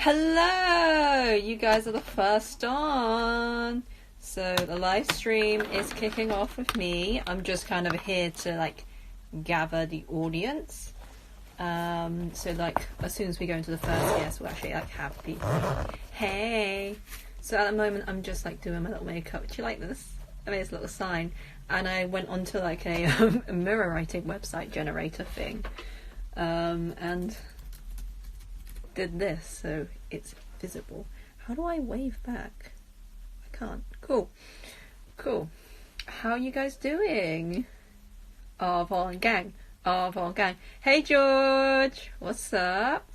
Hello! You guys are the first on. So the live stream is kicking off with me. I'm just kind of here to like gather the audience. So like as soon as we go into the first guest, we'll actually like have people. Hey! So at the moment I'm just like doing my little makeup. Do you like this? I made this little sign. And I went onto like a mirror writing website generator thing. And did this so it's visible. How do I wave back? I can't. Cool. How are you guys doing? Avon gang. Hey George, what's up?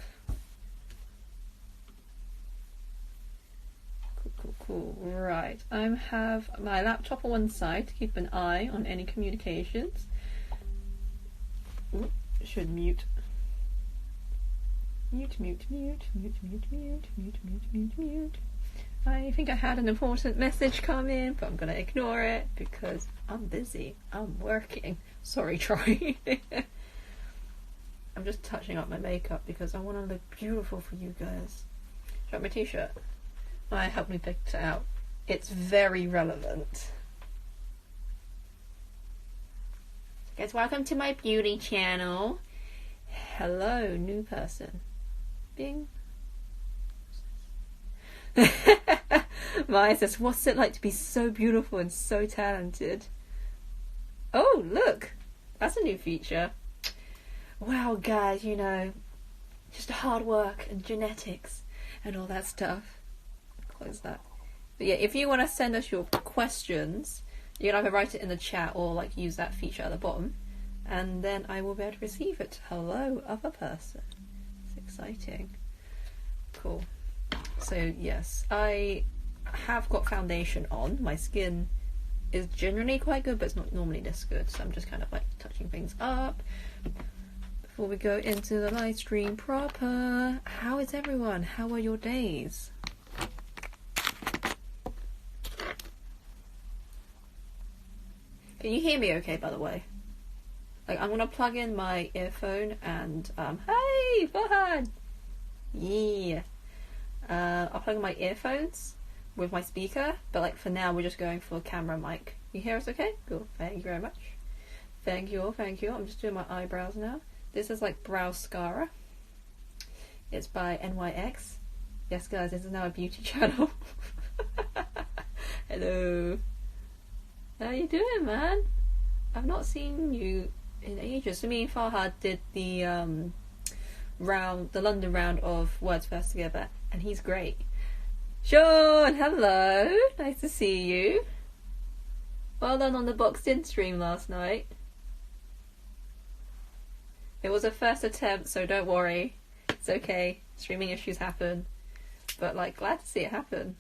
Cool. Right, I have my laptop on one side to keep an eye on any communications. Ooh, should mute. Mute. I think I had an important message come in, but I'm gonna ignore it because I'm busy. I'm working. Sorry, Troy. I'm just touching up my makeup because I want to look beautiful for you guys. Check my t-shirt. I helped me pick it out. It's very relevant. Guys, welcome to my beauty channel. Hello, new person. Bing. Maya says, what's it like to be so beautiful and so talented? Oh, look. That's a new feature. Wow, guys, you know, just hard work and genetics and all that stuff. Close that. But yeah, if you want to send us your questions, you can either write it in the chat or like use that feature at the bottom, and then I will be able to receive it. Hello, other person. It's exciting. Cool. So yes, I have got foundation on. My skin is generally quite good, but it's not normally this good, so I'm just kind of like touching things up before we go into the live stream proper. How is everyone? How are your days? Can you hear me okay, by the way? Like, I'm gonna plug in my earphone and hey Farhan! Yeah. I'll plug in my earphones with my speaker, but like for now we're just going for a camera mic. You hear us okay? Cool. Thank you very much. Thank you. I'm just doing my eyebrows now. This is like Brow Scara. It's by NYX. Yes guys, this is now a beauty channel. Hello. How you doing, man? I've not seen you in ages. So me and Farhad did the London round of Weds first together, and he's great. Sean, hello, nice to see you. Well done on the boxed in stream last night. It was a first attempt, so don't worry, it's okay. Streaming issues happen, but like glad to see it happen.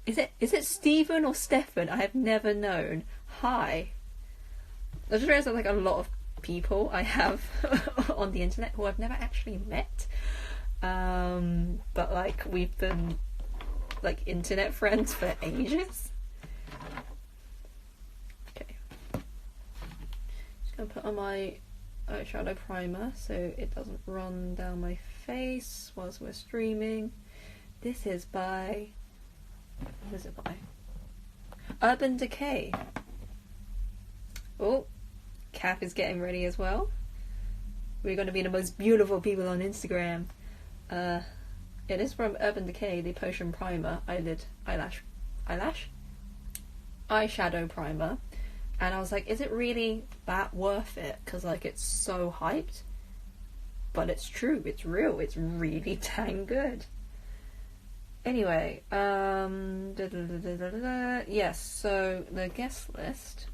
Is it Stephen or Stefan? I have never known. Hi. I just realised that like a lot of people I have on the internet who I've never actually met, but like we've been like internet friends for ages. Okay, just gonna put on my eyeshadow primer so it doesn't run down my face whilst we're streaming. This is by, what is it by? Urban Decay. Oh, Cap is getting ready as well. We're going to be the most beautiful people on Instagram. It is from Urban Decay, the Potion Primer eyeshadow primer. And I was like, is it really that worth it? Because like it's so hyped. But it's true, it's real, it's really dang good. Anyway, yes, so the guest list.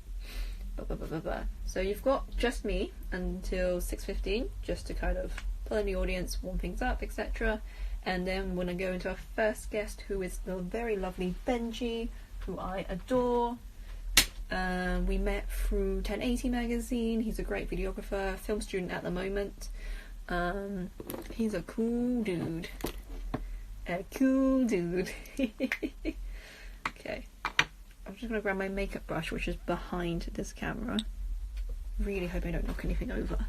So you've got just me until 6:15, just to kind of pull in the audience, warm things up, etc. And then we're going to go into our first guest, who is the very lovely Benji, who I adore. We met through 1080 magazine. He's a great videographer, film student at the moment. He's a cool dude. Okay. I'm just going to grab my makeup brush, which is behind this camera. Really hope I don't knock anything over.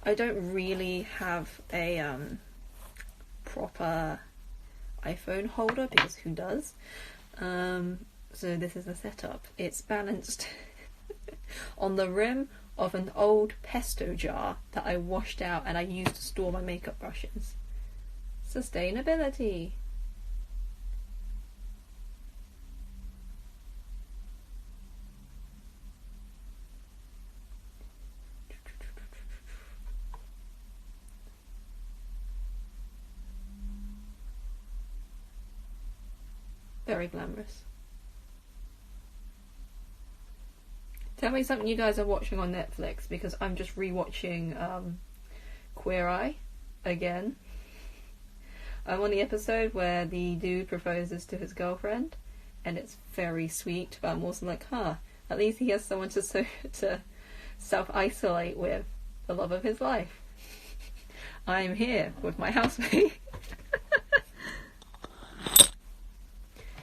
I don't really have a proper iPhone holder, because who does? So this is the setup. It's balanced on the rim of an old pesto jar that I washed out and I used to store my makeup brushes. Sustainability. Very glamorous. Tell me something you guys are watching on Netflix, because I'm just rewatching Queer Eye again. I'm on the episode where the dude proposes to his girlfriend, and it's very sweet, but I'm also like, at least he has someone to self-isolate with, the love of his life. I'm here with my housemate.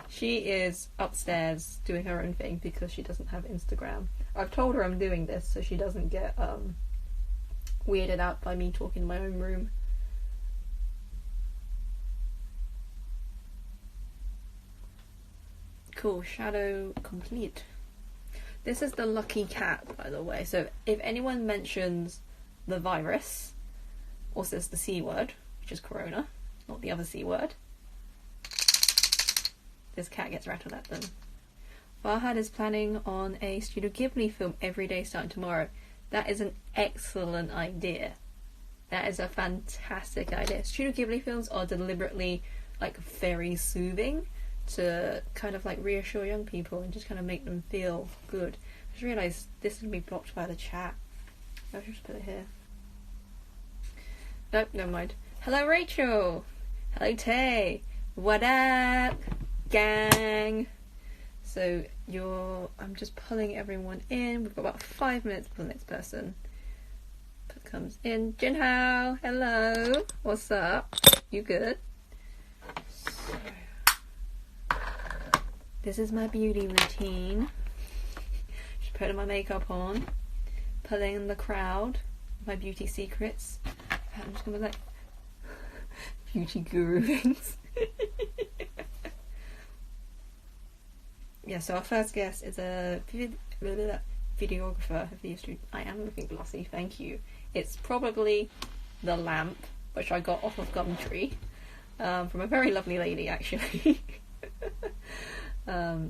She is upstairs doing her own thing because she doesn't have Instagram. I've told her I'm doing this so she doesn't get weirded out by me talking in my own room. Cool, shadow complete. This is the lucky cat, by the way. So if anyone mentions the virus, or says the C word, which is corona, not the other C word, this cat gets rattled at them. Farhad is planning on a Studio Ghibli film every day starting tomorrow. That is an excellent idea. That is a fantastic idea. Studio Ghibli films are deliberately like very soothing to kind of like reassure young people and just kind of make them feel good. I just realised this is going to be blocked by the chat. I should just put it here. Nope, never mind. Hello Rachel! Hello Tay! What up? Gang! So I'm just pulling everyone in. We've got about 5 minutes before the next person comes in. Jinhao, hello. What's up? You good? So, this is my beauty routine. Just putting my makeup on, pulling in the crowd, my beauty secrets. I'm just gonna like beauty guru things. Yeah, so our first guest is a videographer, video student. I am looking glossy, thank you. It's probably the lamp, which I got off of Gumtree, from a very lovely lady, actually. Yeah,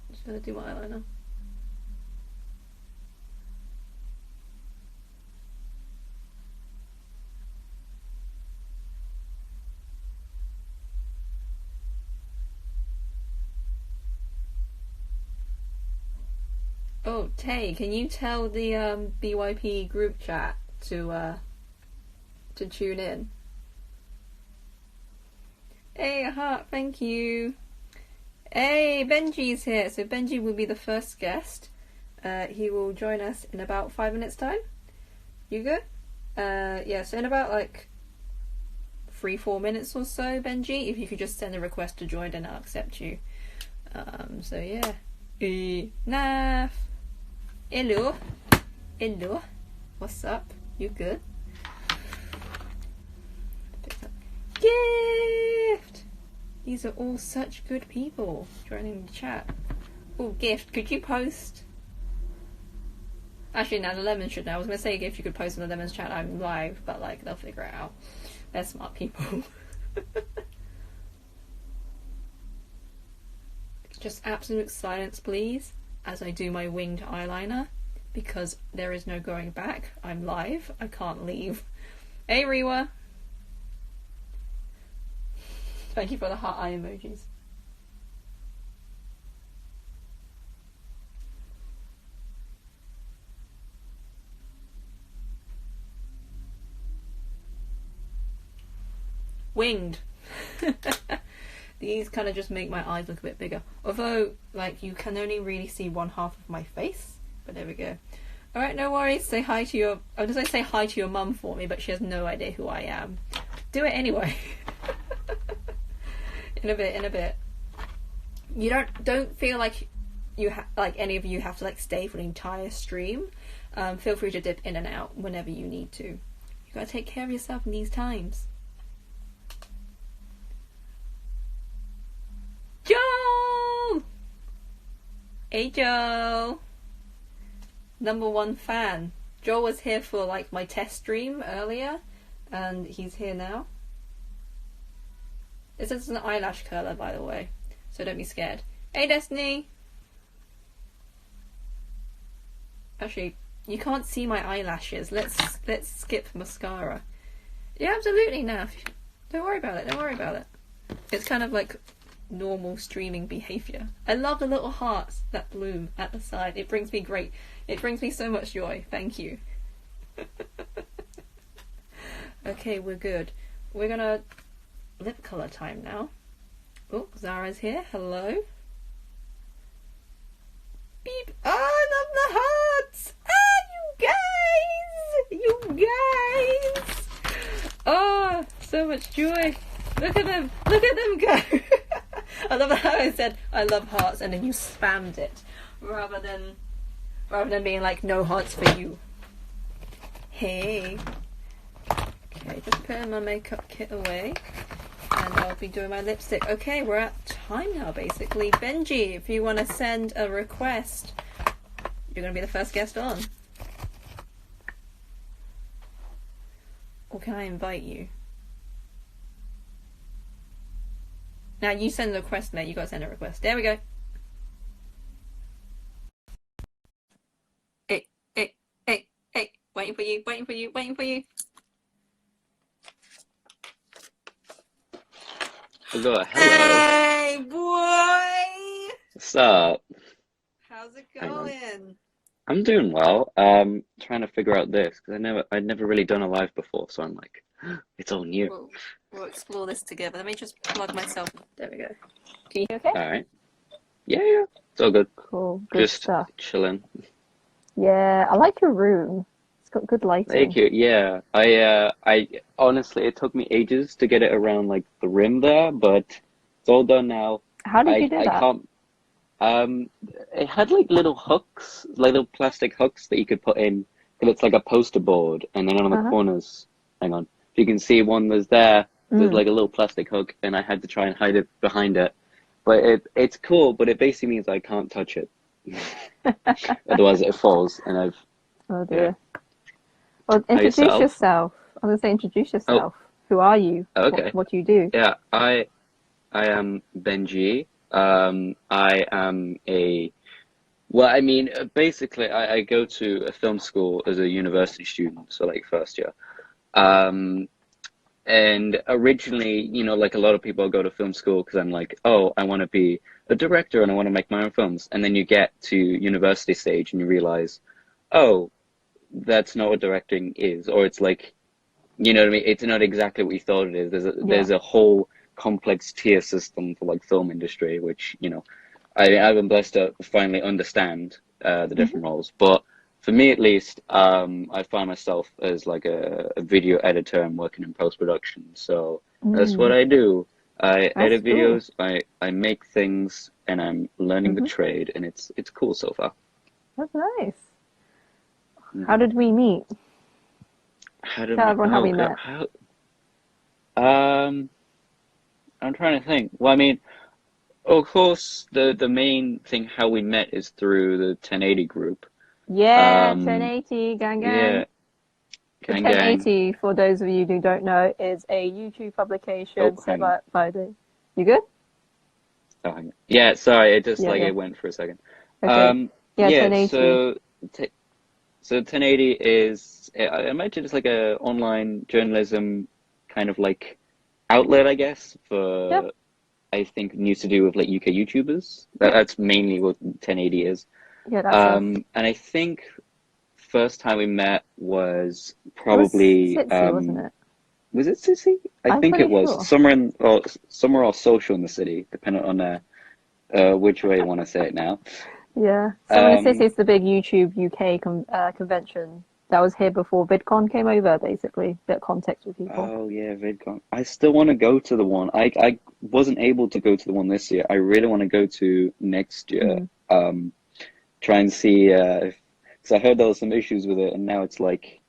just gonna do my eyeliner. Oh, Tay, can you tell the BYP group chat to tune in? Hey, a heart, thank you. Hey, Benji's here. So Benji will be the first guest. He will join us in about 5 minutes' time. You good? Yeah, so in about like 3-4 minutes or so, Benji, if you could just send a request to join, and I'll accept you. So yeah. Naf. Hello. Hello. What's up? You good? Gift! These are all such good people joining the chat. Oh, Gift, could you post? Actually, now the Lemons should know. I was going to say, Gift, you could post in the Lemons chat. I'm live, but like, they'll figure it out. They're smart people. Just absolute silence, please, as I do my winged eyeliner, because there is no going back. I'm live. I can't leave. Hey, Rewa. Thank you for the heart eye emojis. Winged. These kind of just make my eyes look a bit bigger. Although, like, you can only really see one half of my face. But there we go. Alright, no worries. Say hi to your... I was going to say hi to your mum for me, but she has no idea who I am. Do it anyway. In a bit. You don't feel like you like any of you have to like stay for the entire stream. Feel free to dip in and out whenever you need to. You gotta take care of yourself in these times. Joel! Hey, Joel. #1 fan. Joel was here for like my test stream earlier, and he's here now. This is an eyelash curler, by the way, so don't be scared. Hey, Destiny! Actually, you can't see my eyelashes. Let's skip mascara. Yeah, absolutely, Naf. Don't worry about it. Don't worry about it. It's kind of like normal streaming behavior. I love the little hearts that bloom at the side. It brings me so much joy. Thank you. Okay, we're good. We're gonna lip color time now. Oh, Zara's here. Hello. Beep. Oh, I love the hearts. You guys. Oh, so much joy. Look at them go. I love how I said I love hearts and then you spammed it rather than being like no hearts for you. Hey. Okay, just putting my makeup kit away and I'll be doing my lipstick. Okay, we're at time now basically. Benji, if you want to send a request, you're going to be the first guest on. Or can I invite you? Now you send a request, mate. You gotta send a request. There we go. Hey. Waiting for you. Hello. Hey, boy! What's up? How's it going? I'm doing well. Trying to figure out this because I'd never really done a live before, so I'm like, it's all new. We'll explore this together. Let me just plug myself. There we go. Can you hear okay? All right. Yeah. It's all good. Cool. Good Just stuff. chilling. Yeah, I like your room. It's got good lighting. Thank you. Yeah. I honestly, it took me ages to get it around like the rim there, but it's all done now. How did you do I that? can't. It had like little hooks, little plastic hooks that you could put in, and it's like a poster board, and then on the corners, hang on, if you can see one was there, there's like a little plastic hook, and I had to try and hide it behind it, but it's cool, but it basically means I can't touch it, otherwise it falls, and I've. Oh dear. Well, introduce yourself. I was gonna say introduce yourself. Oh. Who are you? Okay. What do you do? Yeah, I am Benji. I am basically I go to a film school as a university student, so like first year. And originally, like a lot of people go to film school because I'm like, oh, I want to be a director and I want to make my own films. And then you get to university stage and you realize, oh, that's not what directing is. Or it's like, you know what I mean? It's not exactly what you thought it is. There's a whole complex tier system for like film industry, which, I've been blessed to finally understand the different roles. But for me, at least, I find myself as like a video editor and working in post-production. So that's what I do. I edit videos, I make things, and I'm learning the trade, and it's cool so far. That's nice. How did we meet? Tell everyone how we met. I'm trying to think. Well, I mean, of course, the main thing how we met is through the 1080 group. Yeah, 1080, gang. Yeah, the 1080, for those of you who don't know, is a YouTube publication set by the... You good? Oh, yeah, sorry, it just it went for a second. Okay. 1080. So 1080 is, I imagine it's like a online journalism kind of like outlet, I guess, for, I think, news to do with like UK YouTubers. That's mainly what 1080 is. Yeah, that's and I think first time we met was probably Sitsi, wasn't it? Was it Sissy? I think it was somewhere or social in the city, depending on which way you want to say it now. Yeah, Summer in Sissy is the big YouTube UK convention that was here before VidCon came over. Basically, bit of context with people. Oh yeah, VidCon. I still want to go to the one. I wasn't able to go to the one this year. I really want to go to next year. Try and see So I heard there was some issues with it, and now it's like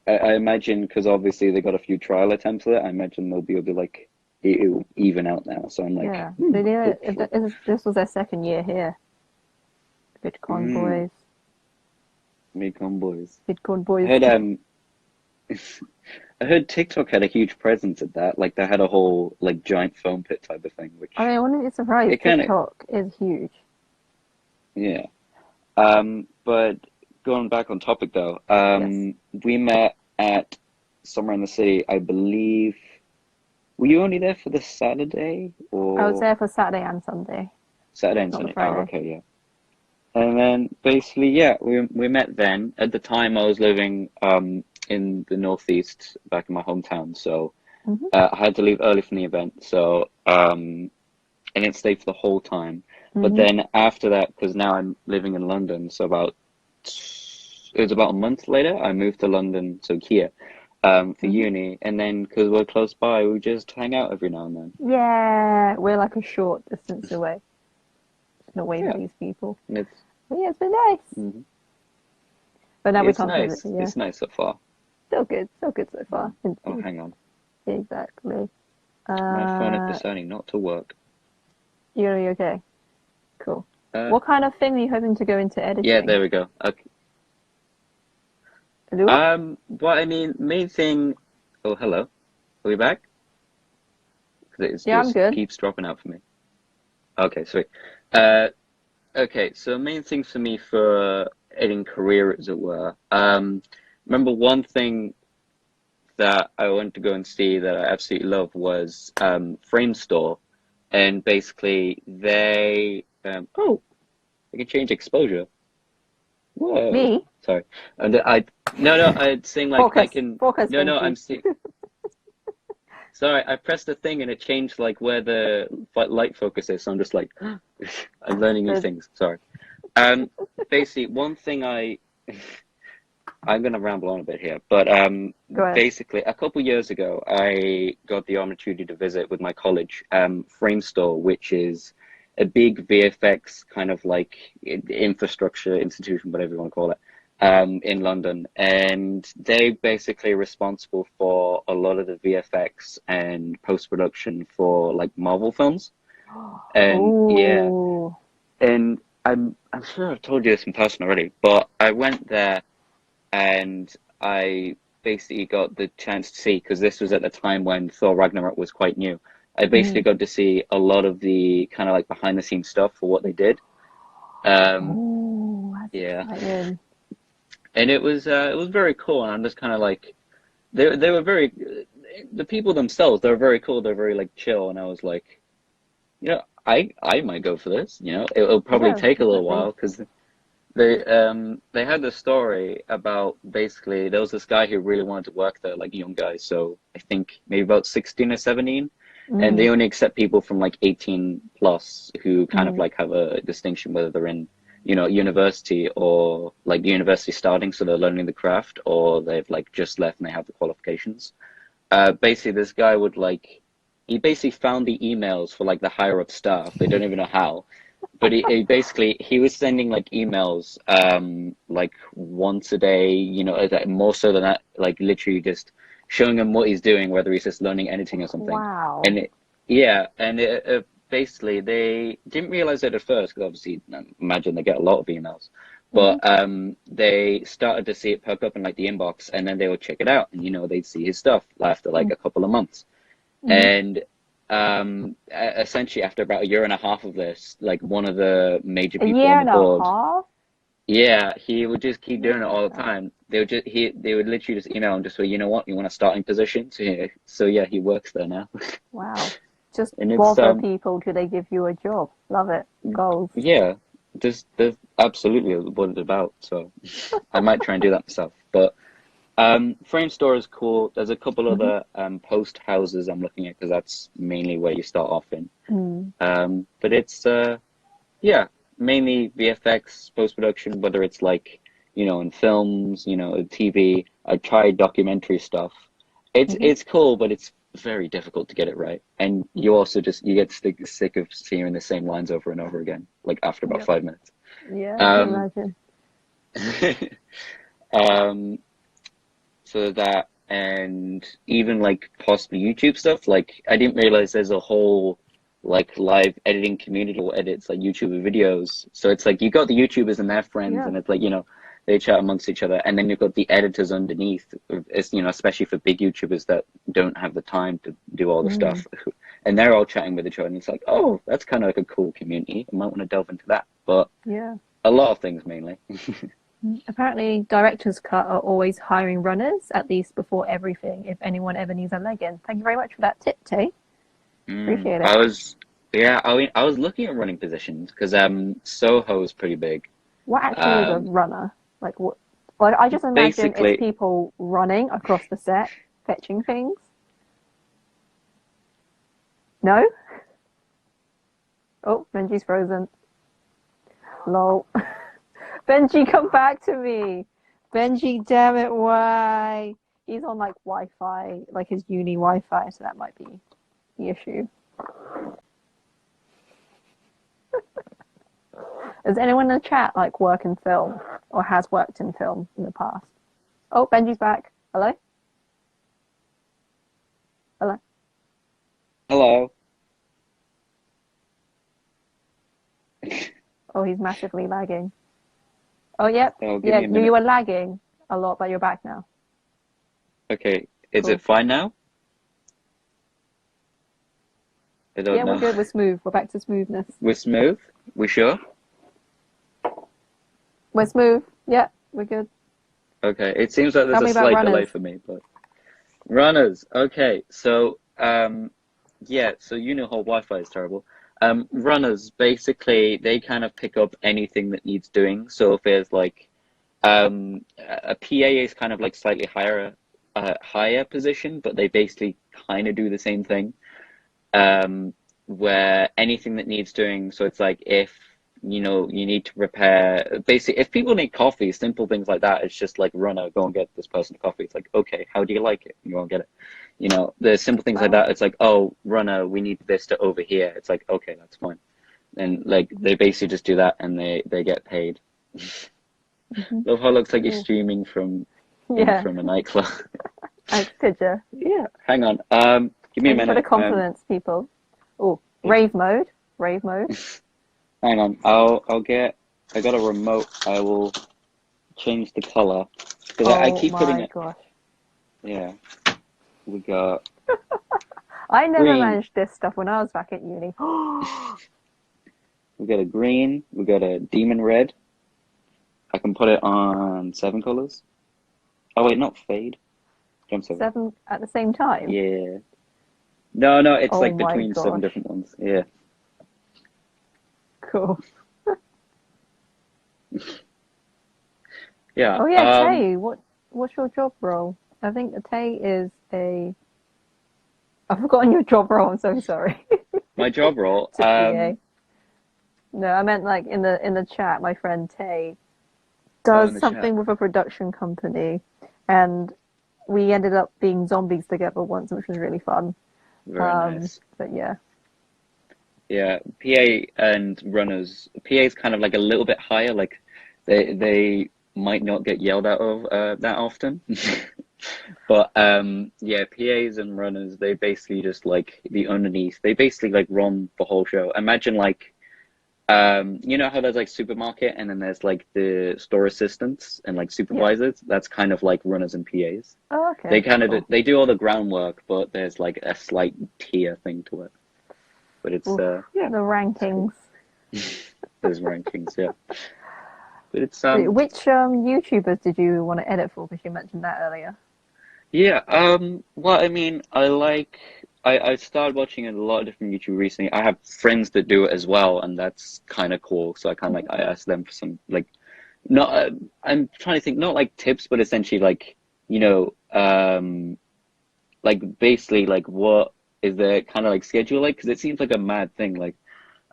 I imagine because obviously they got a few trial attempts with it. I imagine they'll be able to like it'll even out now. So I'm like, Yeah, they did it. hopefully. This was their second year here. Bitcoin Mm, boys, Mekong boys. Bitcoin I boys. heard I heard TikTok had a huge presence at that. Like they had a whole like giant foam pit type of thing, I which mean, I wouldn't be surprised. it kind of TikTok is huge. yeah. But going back on topic though, Yes, we met at somewhere in the city, I believe. Were you only there for the Saturday I was or there for Saturday and Sunday, Saturday and not the Sunday? Oh, Friday. okay, yeah. And then basically, yeah, we met then. At the time, I was living in the northeast, back in my hometown, so Hmm. I had to leave early from the event. So I didn't stay for the whole time. But Hmm. then after that, because now I'm living in London, so it was about a month later, I moved to London, so here, for Hmm. uni. And then because we're close by, we just hang out every now and then. Yeah, we're like a short distance away. No way for Yeah, these people. and But yeah, it's been nice. mhm. But now we It's can't visit. nice. Yeah, It's nice so far. still good so far. Oh, hang on. Exactly. My phone is Uh, deciding not to work. you're okay. Cool. Uh, What kind of thing are you hoping to go into yeah, editing? there we go. Okay. Do what? Well, I mean, main thing. Oh, hello. Are we back? Because it Yeah, I'm just good. keeps dropping out for me. Okay, sweet. Uh, okay, so main thing for me for editing career, as it were. Remember one thing that I wanted to go and see that I absolutely love was Frame Store, and basically oh, I can change exposure. Whoa, Me? sorry. And I no, I'm saying like I Focus. can. Focus, No, I'm Benji. seeing. Sorry, I pressed the thing and it changed like where the light focus is. So I'm just like, I'm learning new Good. things. Sorry. Um, basically, one thing I'm gonna ramble on a bit here, but Go ahead. basically, a couple years ago, I got the opportunity to visit with my college, Frame Store, which is a big VFX kind of like infrastructure institution, whatever you want to call it, in London, and they basically are responsible for a lot of the VFX and post production for like Marvel films, and yeah, Oh. and I'm sure I've told you this in person already, but I went there and I basically got the chance to see because this was at the time when Thor Ragnarok was quite new. I basically Mm. got to see a lot of the kind of like behind the scenes stuff for what they did. Um, Oh, that's yeah, exciting. and it was very cool. And I'm just kind of like they were very the people themselves. They were very cool. They're very like chill, and I was like, I might go for this. It'll probably Yeah, take a little definitely. while because they had this story about basically there was this guy who really wanted to work there, like a young guy, so I think maybe about 16 or 17, and they Mm. only accept people from like 18 plus who kind of Mm. like have a distinction whether they're in, university or like the university starting, so they're learning the craft, or they've like just left and they have the qualifications. Basically this guy would like he basically found the emails for like the higher up staff. They don't even know how, but he basically he was sending like emails like once a day, more so than that, like literally just showing him what he's doing, whether he's just learning editing or something. Wow. And yeah, and basically they didn't realize it at first because obviously I imagine they get a lot of emails, Hmm. but they started to see it perk up in like the inbox, and then they would check it out, and they'd see his stuff after like Mm. a couple of months. Hmm. And essentially, after about a year and a half of this, like one of the major A people on year the and a board, half? yeah, he would just keep doing it all the Yeah. time. They would literally just email him just say, you know what, you want a starting position? So yeah, he works there now, Wow. Just and it's bother people till they give you a job. Love it. Goals. yeah, there's absolutely what it's about. So I might try and do that myself, but. Frame Store is cool. There's a couple Hmm. other post houses I'm looking at because that's mainly where you start off in. Mm. But it's yeah, mainly VFX post production, whether it's like in films, TV. I tried documentary stuff. It's Hmm. it's cool, but it's very difficult to get it right, and you also you get sick of seeing the same lines over and over again, like after about Yep. 5 minutes. Yeah, I can Um, imagine. Um, so that, and even like possibly YouTube stuff. Like I didn't realize there's a whole like live editing community that edits like YouTuber videos. So it's like you got the YouTubers and their friends, Yeah. and it's like, they chat amongst each other, and then you've got the editors underneath. It's, especially for big YouTubers that don't have the time to do all the Mm. stuff, and they're all chatting with each other. And it's like, oh, that's kind of like a cool community. I might want to delve into that, but Yeah. a lot of things mainly. Apparently, director's cut are always hiring runners, at least before everything, if anyone ever needs a leg in. Thank you very much for that tip, Tay. Appreciate it. I was, yeah, I was looking at running positions because Soho is pretty big. What actually is a Um, runner? Like what? Like I just imagine it's Basically, people running across the set, fetching things. No? Oh, Benji's frozen. Lol. Benji, come back to me. Benji, damn it, why? He's on like Wi-Fi, like his uni Wi-Fi, so that might be the issue. Does anyone in the chat like work in film or has worked in film in the past? Oh, Benji's back. Hello? Hello? hello. Oh, he's massively lagging. Oh, yep. Oh, give Yeah, me a you minute. were lagging a lot, but you're back now. Okay, is Cool. it fine now? I don't Yeah, we're know. good. We're smooth. We're back to smoothness. We're smooth? We sure? We're smooth. Yeah, we're good. Okay, it seems like there's Tell a me about slight delay runners. for me, but runners. Okay, so yeah, so whole Wi-Fi is terrible. Runners basically they kind of pick up anything that needs doing. So if there's like a PA is kind of like slightly higher position, but they basically kind of do the same thing. Where anything that needs doing, so it's like if you need to prepare, basically if people need coffee, simple things like that, it's just like runner, go and get this person coffee. It's like, okay, how do you like it? You go and get it. The simple things like Wow. that. It's like, oh, runner, we need this to over here. It's like, okay, that's fine. And like they basically just do that and they get paid. Love how it looks like you're Cool. streaming from Yeah, a nightclub. thanks, Tidja. Yeah, hang on. Give me a Thank you for the minute. compliments, people. Oh, Yeah. rave mode. Rave mode. Hang on. I got a remote. I will change the color because I Oh keep putting my it. gosh. Yeah, we got I never green. managed this stuff when I was back at uni. We got a green. We got a demon red. I can put it on 7 colors. Oh wait, not fade. Jump 7. 7 at the same time. Yeah. No, it's Oh like my between 7 gosh. different ones. Yeah. Cool. Yeah. Oh yeah, Tay, what's your job role? I think Tay is a. I've forgotten your job role. I'm so sorry. My job role. To PA. No, I meant like in the chat. My friend Tay Oh, in does the chat. something with a production company, and we ended up being zombies together once, which was really fun. Very nice. But yeah. Yeah, PA and runners. PA is kind of like a little bit higher. Like they might not get yelled out of that often. But yeah, PAs and runners, they basically just like the underneath. They basically like run the whole show. Imagine like you know how there's like supermarket and then there's like the store assistants and like Yeah. supervisors? That's kind of like runners and PAs. Oh, okay. They kind of Cool. they do all the groundwork, but there's like a slight tier thing to it. But it's Oof, yeah, the it's cool. rankings. There's rankings, yeah. But it's Which YouTubers did you want to edit for? Because you mentioned that earlier. yeah, well I mean I started watching a lot of different YouTube recently. I have friends that do it as well and that's kind of cool. So I kind of like I asked them for some like not I'm trying to think not like tips but essentially like like basically like what is their kind of like schedule like because it seems like a mad thing like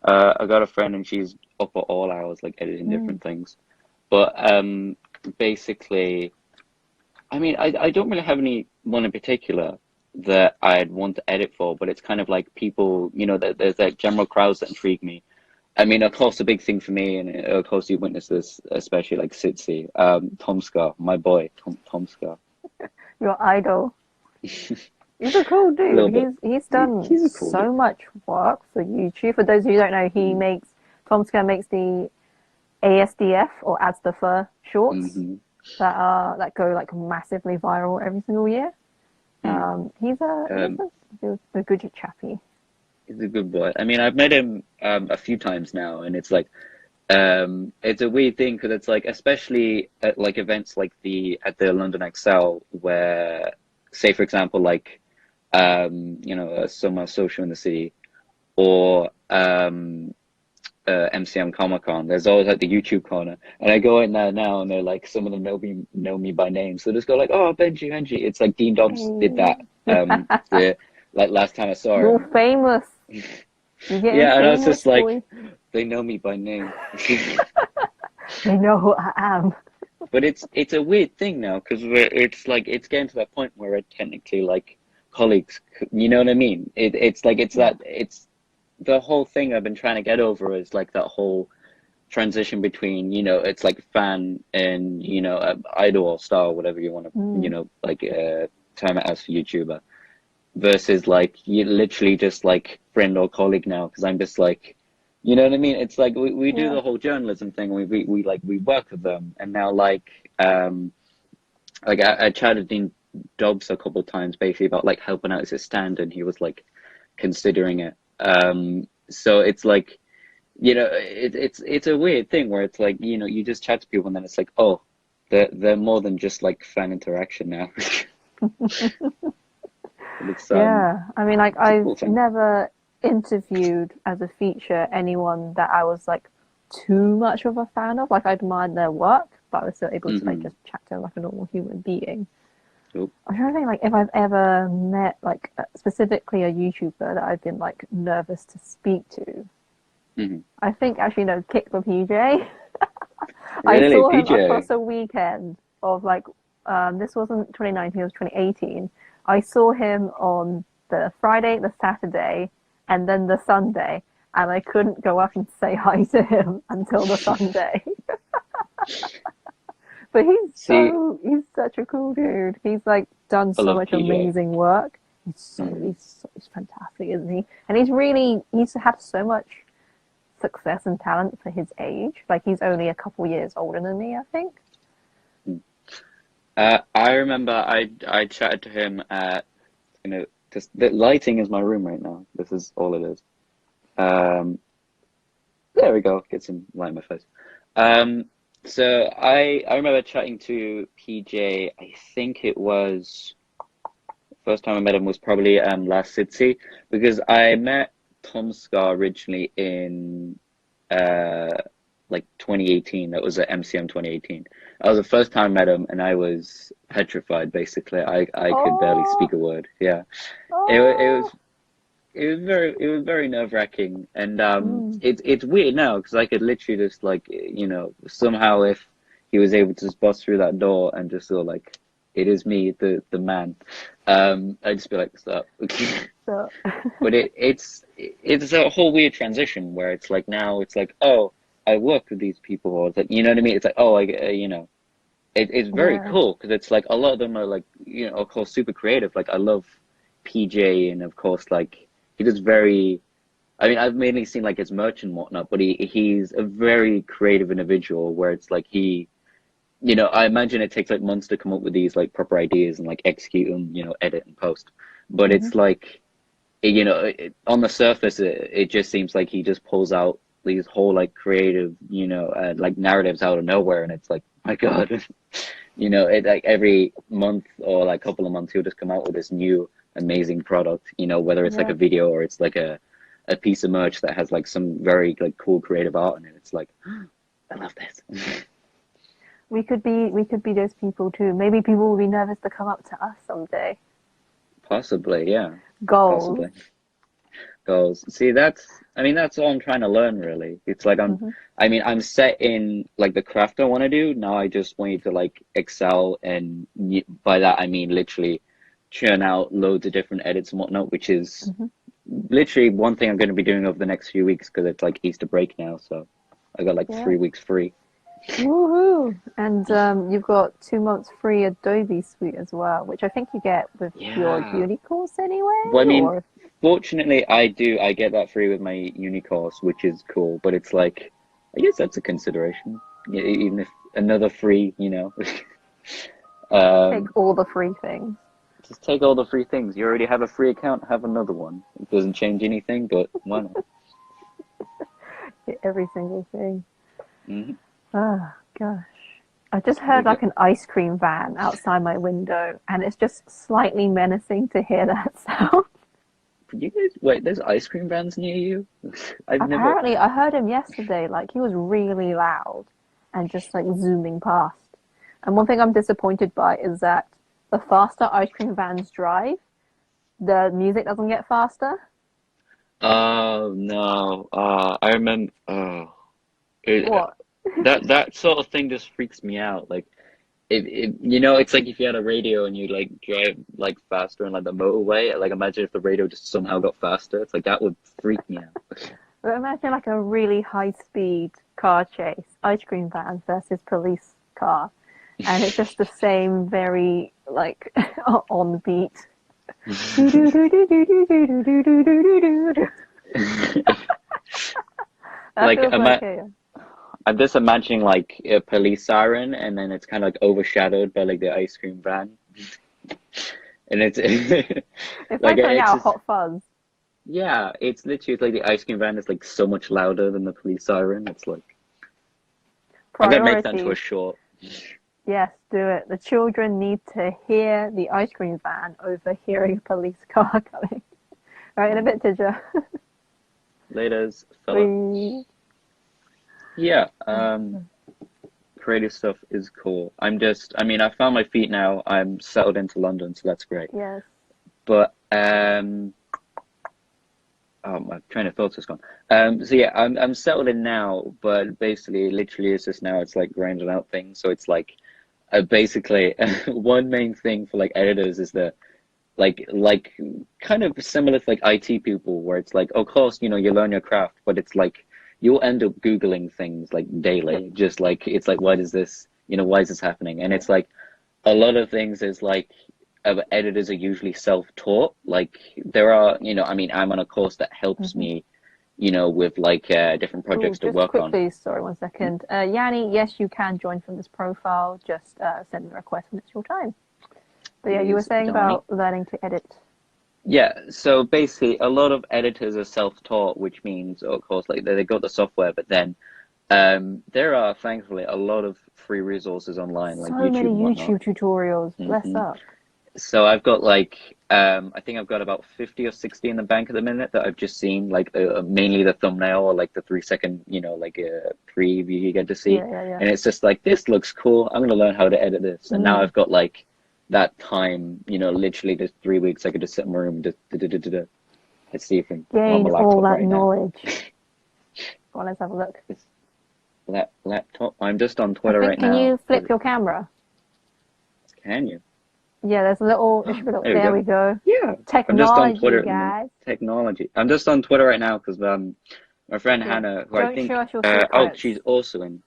I got a friend and she's up at all hours like editing Mm. different things. But basically, I mean, I don't really have any one in particular that I'd want to edit for, but it's kind of like people, there's like general crowds that intrigue me. I mean, of course, the big thing for me, and of course you witnessed this, especially like Sitsi, Tom Scar, my boy, Tom Scar. Your idol. He's a cool A little dude. bit. He's done He's a cool dude. so much work for YouTube. For those of you who don't know, Tom Scare makes the ASDF or Ads the Fur shorts Hmm. that go like massively viral every single year. He's a good chappy. He's a good boy. I mean, I've met him a few times now, and it's like it's a weird thing because it's like, especially at like events like at the London Excel, where, say for example, like you know, a summer social in the city, or MCM Comic Con. There's always like the YouTube corner, and I go in there now, and they're like, some of them know me by name, so they just go like, "Oh, Benji." It's like Dean Dobbs did that. Like last time I saw him. You're famous. You're getting Yeah, and I was famous, just like, boy. they know me by name. They know who I am. But it's a weird thing now because it's like it's getting to that point where we're technically like colleagues. You know what I mean? It's like it's the whole thing I've been trying to get over is like that whole transition between, you know, it's like fan and, you know, idol or star, whatever you want to, you know, like term it as for YouTuber, versus like you literally just like friend or colleague now, because I'm just like, you know what I mean? It's like we do the whole journalism thing. We like we work with them, and now like I chatted Dean Dobbs a couple of times basically about like helping out as a stand, and he was like considering it. So it's like, you know, it's a weird thing where it's like, you know, you just chat to people and then it's like, oh, they're more than just like fan interaction now. It's Yeah, I mean, like it's a I've cool thing. never interviewed as a feature anyone that I was like too much of a fan of. Like I admired their work, but I was still able to like just chat to them like a normal human being. Cool. I'm trying to think like if I've ever met like specifically a YouTuber that I've been like nervous to speak to. I think actually no, Kick the PJ. I Really, saw him PJ? across a weekend of like this wasn't 2019, it was 2018. I saw him on the Friday, the Saturday, and then the Sunday, and I couldn't go up and say hi to him until the Sunday. But he's such a cool dude. He's like done I so love much PJ. amazing work. He's fantastic, isn't he? And he's had so much success and talent for his age. Like he's only a couple years older than me, I think. I remember I chatted to him at, you know, just the lighting is my room right now. This is all it is. There we go. Get some light in my face. So I remember chatting to PJ. I think it was first time I met him was probably last Sitsi, because I met Tom Scar originally in like 2018. That was at MCM 2018. That was the first time I met him, and I was petrified. Basically, I could barely speak a word. Yeah, it was very nerve-wracking, and it's weird now because I could literally just like, you know, somehow if he was able to just bust through that door and just go like, it is me, the man, I'd just be like, stop. So But it's a whole weird transition where it's like now it's like, oh, I work with these people, or it's like, you know what I mean? It's like, oh, you know, it's very cool because it's like a lot of them are like, you know, of course, super creative. Like I love PJ, and of course, like he does very. I mean, I've mainly seen like his merch and whatnot, but he's a very creative individual where it's like he, you know, I imagine it takes like months to come up with these like proper ideas and like execute them, you know, edit and post. But it's like, you know, on the surface, it just seems like he just pulls out these whole like creative, you know, like narratives out of nowhere, and it's like, my God, you know, it like every month or like couple of months he'll just come out with this new amazing product, you know, whether it's like a video or it's like a piece of merch that has like some very like cool creative art in it. It's like, I love this. we could be those people too. Maybe people will be nervous to come up to us someday. Possibly, yeah. Goals. Possibly. Goals. See, I mean, that's all I'm trying to learn, really. It's like I'm set in like the craft I want to do. Now I just want you to like excel, and by that I mean literally churn out loads of different edits and whatnot, which is literally one thing I'm going to be doing over the next few weeks because it's like Easter break now, so I got like Yeah. 3 weeks free. Woohoo! And you've got 2 months free Adobe Suite as well, which I think you get with your Yeah. uni course anyway. Well, I mean, or... fortunately, I get that free with my uni course, which is cool. But it's like, I guess that's a consideration, even if another free, Take all the free things. just take all the free things. You already have a free account, have another one. It doesn't change anything, but why not? Get every single thing. Mm-hmm. Oh gosh. I just heard like an ice cream van outside my window, and it's just slightly menacing to hear that sound. You guys, wait, there's ice cream vans near you? Apparently, I heard him yesterday, like he was really loud and just like zooming past. And one thing I'm disappointed by is that the faster ice cream vans drive, the music doesn't get faster. Oh no! I remember. What? That sort of thing just freaks me out. Like, it's like if you had a radio and you like drive like faster on like the motorway. Like, imagine if the radio just somehow got faster. It's like that would freak me out. But imagine like a really high-speed car chase, ice cream van versus police car, and it's just the same, very like on beat. Like, Like I'm just imagining like a police siren, and then it's kind of like overshadowed by like the ice cream van, and it's it's like like putting it's out a just, hot fuzz. yeah, it's literally like the ice cream van is like so much louder than the police siren. It's like I'm gonna make that into a Priorities. short. Yes, do it. The children need to hear the ice cream van over hearing a police car coming. Right, in a bit, Tidja. Laters, fella. Yeah, creative stuff is cool. I found my feet now. I'm settled into London, so that's great. Yes. But oh, my train of thought's just gone. So yeah, I'm settled in now, but basically, literally, it's just now it's like grinding out things. So it's like, basically, one main thing for like editors is that like kind of similar to like IT people, where it's like, of course, you learn your craft, but it's like you'll end up Googling things like daily, just like it's like, why is this happening? And it's like a lot of things is like editors are usually self-taught. Like there are, I'm on a course that helps me, with like different projects to work on. Quickly, sorry, 1 second. Yanni, yes, you can join from this profile. Just send a request when it's your time. But yeah, you were saying about learning to edit. Yeah, so basically a lot of editors are self-taught, which means, of course, like they got the software, but then there are thankfully a lot of free resources online, like YouTube. So many and whatnot. YouTube tutorials. Bless up. So I've got like I think I've got about 50 or 60 in the bank at the minute that I've just seen, like mainly the thumbnail or like the 3-second, like a preview you get to see. Yeah. And it's just like, this looks cool. I'm gonna learn how to edit this. And now I've got like that time, literally just 3 weeks. I could just sit in my room and just let's see if I can gain all that right knowledge. Well, let's have a look. Laptop. I'm just on Twitter right now. Can you flip your camera? Can you? Yeah, there's a little. There we go. Yeah. Technology, I'm just on Twitter, guys. Technology. I'm just on Twitter right now because my friend Hannah, who I think, she's also in.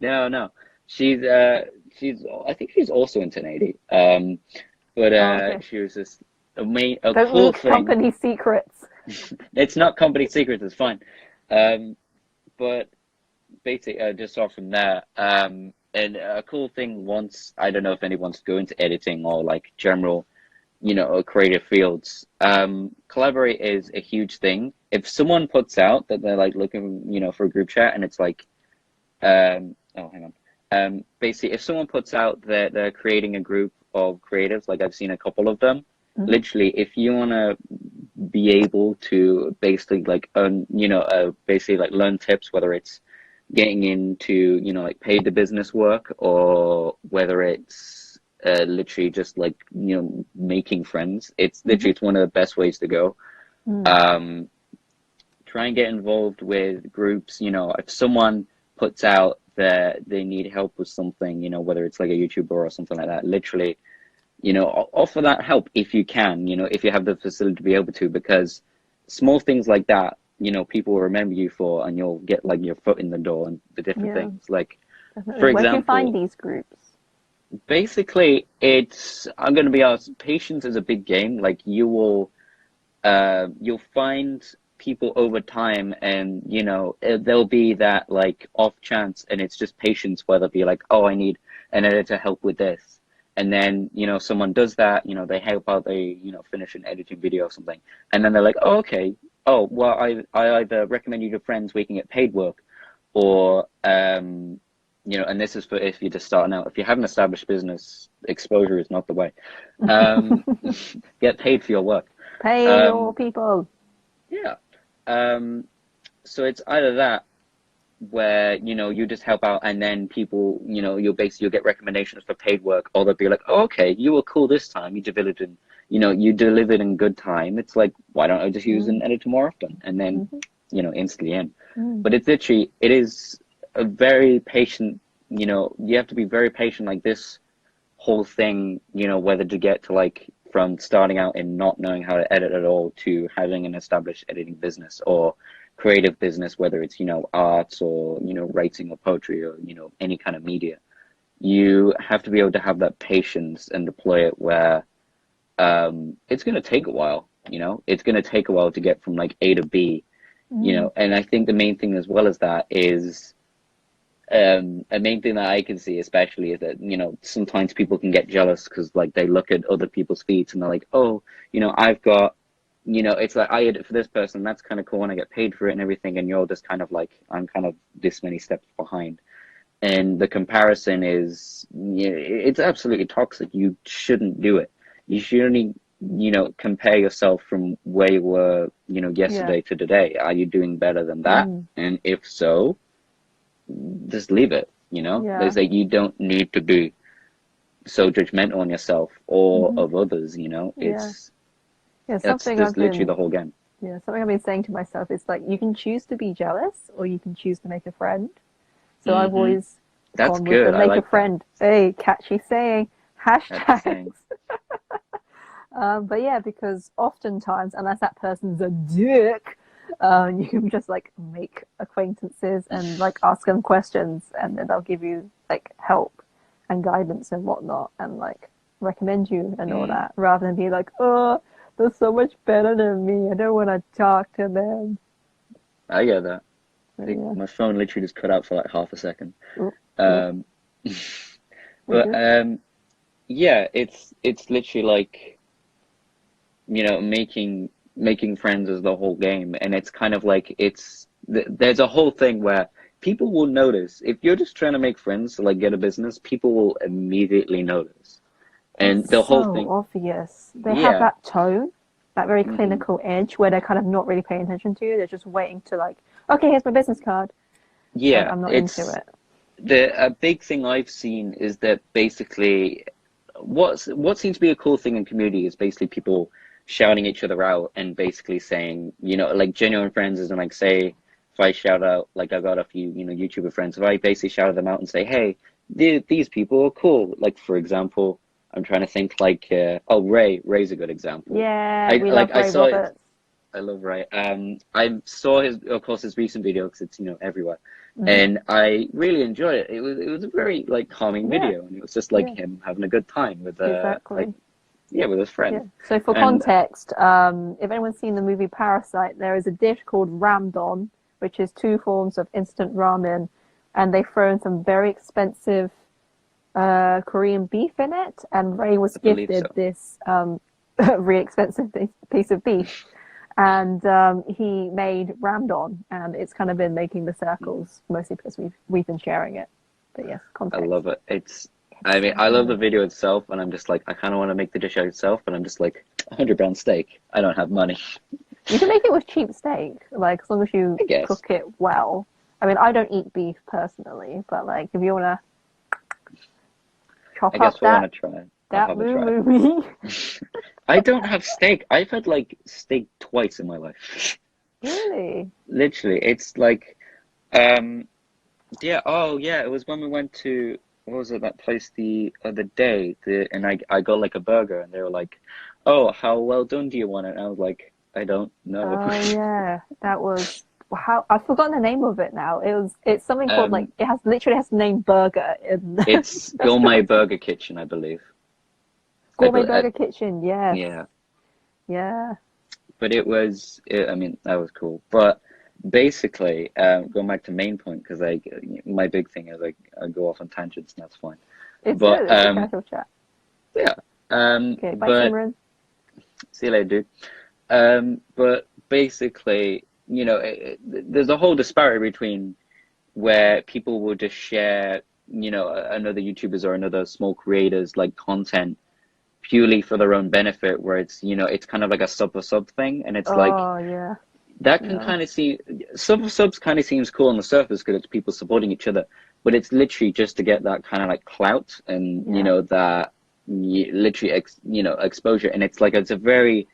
No, she's I think she's also in 1080. But she was just Don't cool leak thing. company secrets. It's not company secrets. It's fine. But basically, just off from there. And a cool thing, once, I don't know if anyone's going to editing or like general, creative fields, collaborate is a huge thing. If someone puts out that they're like looking, for a group chat, and it's like, hang on. Basically, if someone puts out that they're creating a group of creatives, like I've seen a couple of them, literally, if you want to be able to basically like earn, basically like learn tips, whether it's getting into, like paid to business work, or whether it's literally just like, making friends. It's literally, it's one of the best ways to go. Try and get involved with groups. If someone puts out that they need help with something, whether it's like a YouTuber or something like that, literally, offer that help if you can, if you have the facility to be able to, because small things like that, you know, people will remember you for, and you'll get like your foot in the door and the different Yeah, things. Like, definitely. for Where do you find example, these groups? basically, I'm going to be honest, patience is a big game. Like, you'll find people over time, and you know, there'll be that like off chance, and it's just patience where they'll be like, oh, I need an editor to help with this, and then you know someone does that, you know, they help out, they you know finish an editing video or something, and then they're like, oh, okay, oh well, I either recommend you to friends we can get paid work, or you know, and this is for if you're just starting out. If you have an established business, exposure is not the way. Um, get paid for your work. Pay your people. Yeah. So it's either that where, you know, you just help out, and then people, you know, you'll get recommendations for paid work, or they'll be like, oh, okay, you were cool this time. You delivered in good time. It's like, why don't I just use an editor more often? And then, you know, instantly in. But it's literally, it is a very patient, you know, you have to be very patient, like this whole thing, you know, whether to get to like from starting out and not knowing how to edit at all to having an established editing business or creative business, whether it's, you know, arts or, you know, writing or poetry or, you know, any kind of media. You have to be able to have that patience and deploy it where it's going to take a while, you know, it's going to take a while to get from like A to B, you know, and I think the main thing as well as that is a main thing that I can see especially is that, you know, sometimes people can get jealous because like they look at other people's feeds and they're like, oh, you know, I've got, you know, it's like I edit for this person, that's kind of cool and I get paid for it and everything, and you're just kind of like, I'm kind of this many steps behind. And the comparison is, you know, it's absolutely toxic. You shouldn't do it. You should only, you know, compare yourself from where you were, you know, yesterday to today. Are you doing better than that? And if so, just leave it, you know? There's like, you don't need to be so judgmental on yourself or of others, you know? It's that's literally the whole game. Yeah, something I've been saying to myself is like, you can choose to be jealous or you can choose to make a friend. So I've always That's gone good. with the make like a friend. that. Hey, catchy saying, Catchy hashtags. saying. But yeah, because oftentimes, unless that person's a dick, you can just like make acquaintances and like ask them questions, and then they'll give you like help and guidance and whatnot, and like recommend you and all that, rather than be like, oh, they're so much better than me, I don't want to talk to them. I get that. But, yeah. My phone literally just cut out for like half a second. Ooh. But yeah, it's literally like, you know, making friends is the whole game, and it's kind of like there's a whole thing where people will notice if you're just trying to make friends to like get a business, people will immediately notice. And It's the whole so thing, obvious. They have that tone, that very clinical edge where they're kind of not really paying attention to you. They're just waiting to like, okay, here's my business card. Yeah, I'm not into it. A big thing I've seen is that basically what seems to be a cool thing in community is basically people shouting each other out and basically saying, you know, like genuine friends is, and like say if I shout out, like I got a few, you know, YouTuber friends, if I basically shouted them out and say, hey, these people are cool. Like for example, I'm trying to think like Ray's a good example. Yeah, we love Ray Roberts. I love Ray. I saw his recent video because it's, you know, everywhere, and I really enjoyed it. It was a very like calming video, and it was just like him having a good time with with his friend. Yeah. So for context, if anyone's seen the movie Parasite, there is a dish called ramdon, which is 2 forms of instant ramen, and they throw in some very expensive Korean beef in it, and Ray was gifted this really expensive piece of beef, and he made ramdon, and it's kind of been making the circles mostly because we've been sharing it. But yes, context. I love it. I love the video itself, and I'm just like, I kind of want to make the dish itself, but I'm just like, 100-pound steak. I don't have money. You can make it with cheap steak, like as long as you cook it well. I mean, I don't eat beef personally, but like if you want to chop up that movie. I don't have steak. I've had like steak twice in my life. Really? Literally, it's like, it was when we went to, what was it, that place the other day, and I got like a burger, and they were like, oh, how well done do you want it? And I was like, I don't know. Oh yeah, that was how I've forgotten the name of it now. It's something called like um, it has literally has the name burger in the it's Gourmet restaurant. Burger Kitchen, I believe. Gourmet Burger Kitchen, yes. Yeah, Yeah. but I mean, that was cool. But basically, going back to main point, because my big thing is I go off on tangents, and that's fine. It's But good, it's a casual chat. yeah, Okay, bye but Simran. see you later, dude. But basically, there's a whole disparity between where people will just share, another YouTubers or another small creators like content purely for their own benefit, where it's kind of like a sub for sub thing, and it's like Oh yeah. that can No. kind of see sub for subs kind of seems cool on the surface because it's people supporting each other, but it's literally just to get that kind of like clout and Yeah. that literally exposure, and it's like it's a very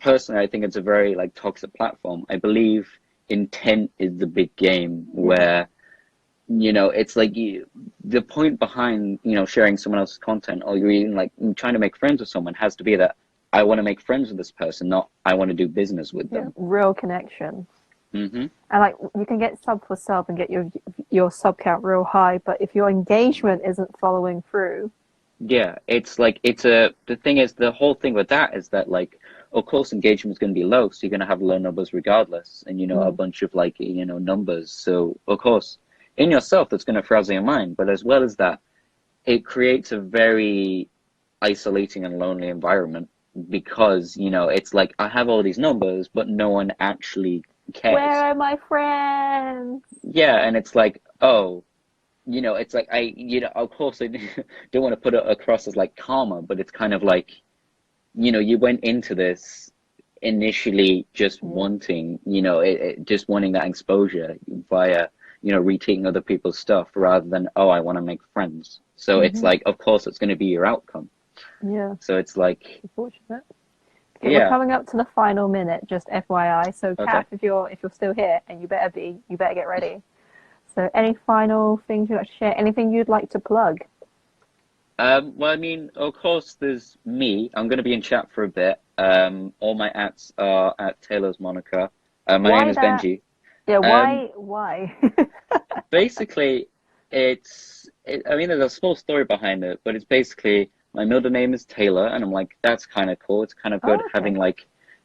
personally, I think it's a very like toxic platform. I believe intent is the big game Yeah. where it's like the point behind sharing someone else's content or you're even like trying to make friends with someone has to be that I want to make friends with this person, not I want to do business with Yeah. them. Real connection. Hmm. And like you can get sub for sub and get your sub count real high, but if your engagement isn't following through, Yeah, it's like the thing is the whole thing with that is that like of course engagement's going to be low, so you're going to have low numbers regardless, and a bunch of like numbers. So of course in yourself that's going to frazzle your mind, but as well as that, it creates a very isolating and lonely environment because it's like I have all these numbers, but no one actually where cares. are my friends? Yeah, and it's like, oh. It's like of course I don't want to put it across as like karma, but it's kind of like, you went into this initially just wanting, just wanting that exposure via, retweeting other people's stuff rather than, oh, I want to make friends. So it's like, of course, it's going to be your outcome. Yeah. So it's like, Unfortunate. Okay, we're yeah, coming up to the final minute, just FYI. So okay. Kath, if you're still here, and you better get ready. So any final things you'd like to share? Anything you'd like to plug? Well, I mean, of course, there's me. I'm going to be in chat for a bit. All my ats are at Taylor's Moniker. My name is Benji. Yeah, why? Basically, I mean, there's a small story behind it, but it's basically my middle name is Taylor, and I'm like, that's kind of cool. It's kind of good having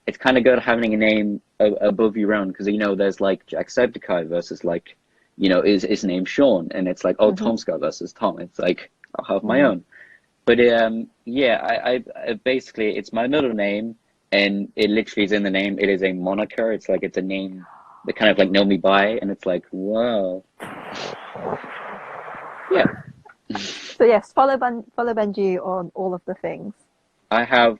it's kind of good having a name above your own because there's like Jacksepticeye versus like, is his name Sean, and it's like, oh, Tom Scott versus Tom. It's like I'll have my own. But yeah, I basically it's my middle name, and it literally is in the name. It is a moniker. It's like it's a name that kind of like know me by, and it's like, wow. Yeah. So yes, follow Benji on all of the things. I have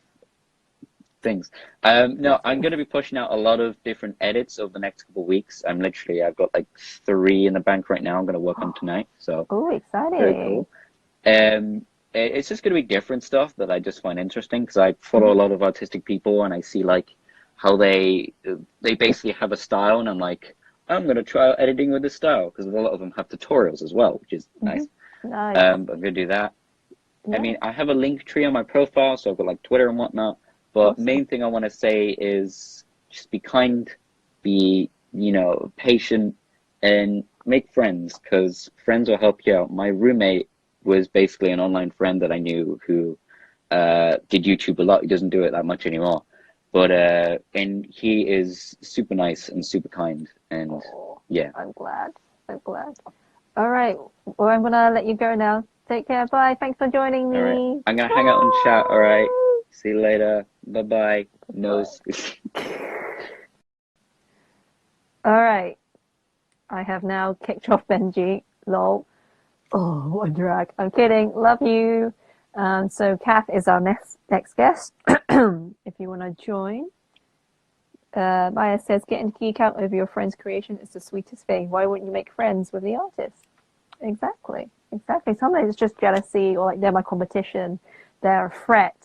things. No, I'm going to be pushing out a lot of different edits over the next couple of weeks. I've got like 3 in the bank right now. I'm going to work on tonight. So exciting! Very cool. It's just going to be different stuff that I just find interesting because I follow a lot of artistic people and I see like how they basically have a style, and I'm like, I'm going to try out editing with this style because a lot of them have tutorials as well, which is nice. Nice. But I'm going to do that. Yeah. I mean, I have a link tree on my profile, so I've got like Twitter and whatnot. But main thing I want to say is just be kind, be, patient, and make friends because friends will help you out. My roommate was basically an online friend that I knew who did YouTube a lot. He doesn't do it that much anymore. But and he is super nice and super kind. And yeah. I'm glad. All right. Well, I'm going to let you go now. Take care. Bye. Thanks for joining me. All right. I'm going to hang out on chat. All right. See you later. Bye-bye. Nose. All right. I have now kicked off Benji. Lol. Oh, what a drag. I'm kidding. Love you. So Kath is our next guest. If you want to join. Maya says, getting to geek out over your friend's creation is the sweetest thing. Why wouldn't you make friends with the artist? Exactly. Sometimes it's just jealousy or like they're my competition. They're a threat.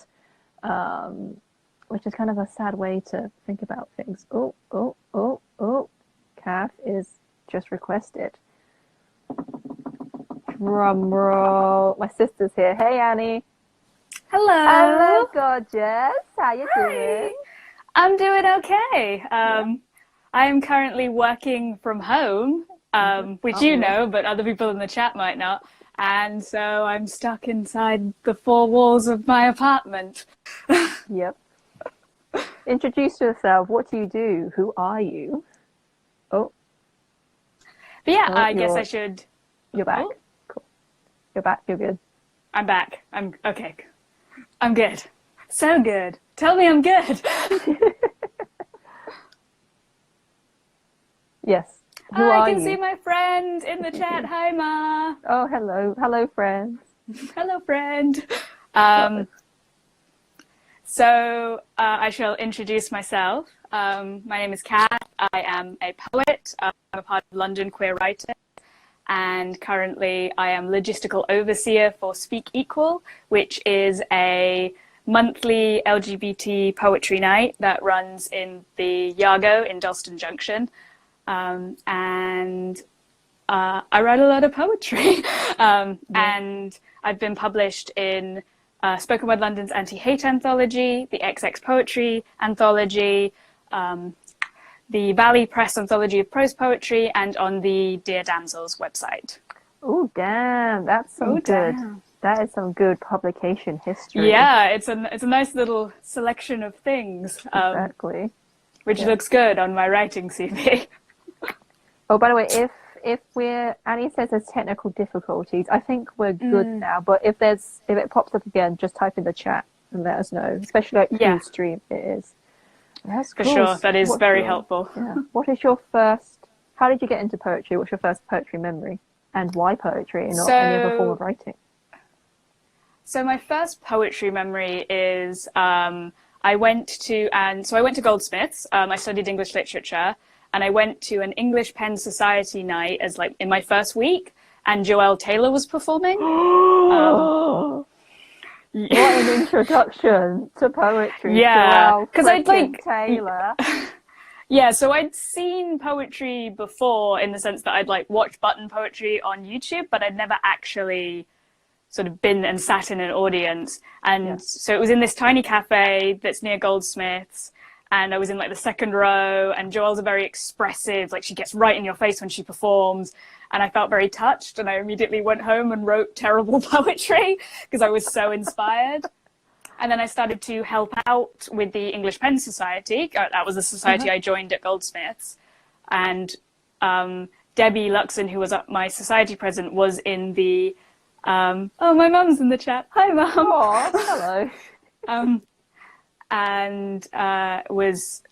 Which is kind of a sad way to think about things. Oh. Kath is just requested. Drum roll. My sister's here. Hey, Annie. Hello. Hello, gorgeous. How you doing? I'm doing okay. I am currently working from home, which you know, but other people in the chat might not. And so I'm stuck inside the four walls of my apartment. Yep. Introduce yourself. What do you do? Who are you? Oh. But yeah, I guess I should... You're back. Oh. Cool. You're back. You're good. I'm back. I'm okay. I'm good. So good. Tell me I'm good. Yes. Who are I can you? see my friend in the chat. Hi, Ma. Oh, hello. Hello, friends. Hello, friend. So I shall introduce myself. My name is Kat. I am a poet. I'm a part of London Queer Writers. And currently I am logistical overseer for Speak Equal, which is a monthly LGBT poetry night that runs in the Yago in Dalston Junction. And I write a lot of poetry. And I've been published in Spoken Word London's Anti-Hate Anthology, the XX Poetry Anthology, the Valley Press Anthology of Prose Poetry, and on the Dear Damsels website. Oh, damn. That's some good. Damn. That is some good publication history. Yeah, it's a nice little selection of things. Exactly. Which looks good on my writing CV. Oh, by the way, if Annie says there's technical difficulties, I think we're good now. But if it pops up again, just type in the chat and let us know. Especially like Livestream, it is. That's For cool. sure, that is very helpful. Yeah. What is your first? How did you get into poetry? What's your first poetry memory, and why poetry and not any other form of writing? So my first poetry memory is I went to Goldsmiths. I studied English literature, and I went to an English Pen Society night as like in my first week, and Joelle Taylor was performing. What an introduction to poetry. Yeah, because I'd like Taylor. Yeah, so I'd seen poetry before in the sense that I'd like watched button poetry on YouTube, but I'd never actually sort of been and sat in an audience. And so it was in this tiny cafe that's near Goldsmiths, and I was in like the second row, and Joelle's a very expressive, like she gets right in your face when she performs. And I felt very touched, and I immediately went home and wrote terrible poetry because I was so inspired. And then I started to help out with the English Pen Society. That was the society I joined at Goldsmiths. And Debbie Luxon, who was my society president, was in the... oh, my mum's in the chat. Hi, Mum. Oh, hello. And was...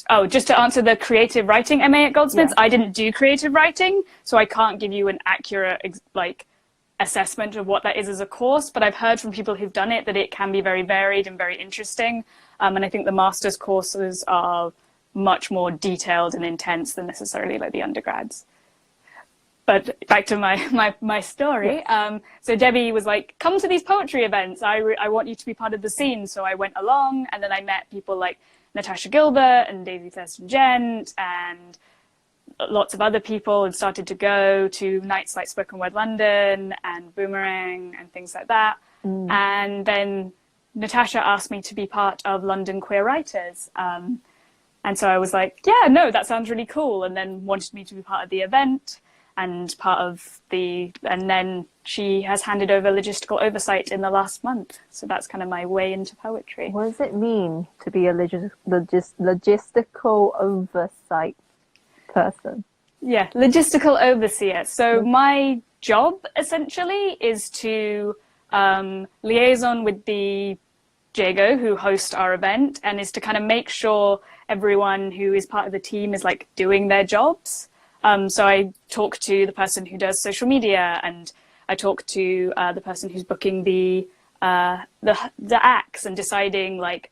Oh, just to answer the creative writing MA at Goldsmiths, I didn't do creative writing, so I can't give you an accurate assessment of what that is as a course, but I've heard from people who've done it that it can be very varied and very interesting. And I think the master's courses are much more detailed and intense than necessarily like the undergrads. But back to my story. So Debbie was like, come to these poetry events. I want you to be part of the scene. So I went along, and then I met people like Natasha Gilbert and Daisy Thurston Gent and lots of other people, and started to go to nights like Spoken Word London and Boomerang and things like that. And then Natasha asked me to be part of London Queer Writers. And so I was like, yeah, no, that sounds really cool. And then wanted me to be part of the event and and then she has handed over logistical oversight in the last month. So that's kind of my way into poetry. What does it mean to be a logistical oversight person? Yeah, logistical overseer. So my job essentially is to liaison with the Jago who host our event, and is to kind of make sure everyone who is part of the team is like doing their jobs. So I talk to the person who does social media, and I talk to the person who's booking the acts and deciding like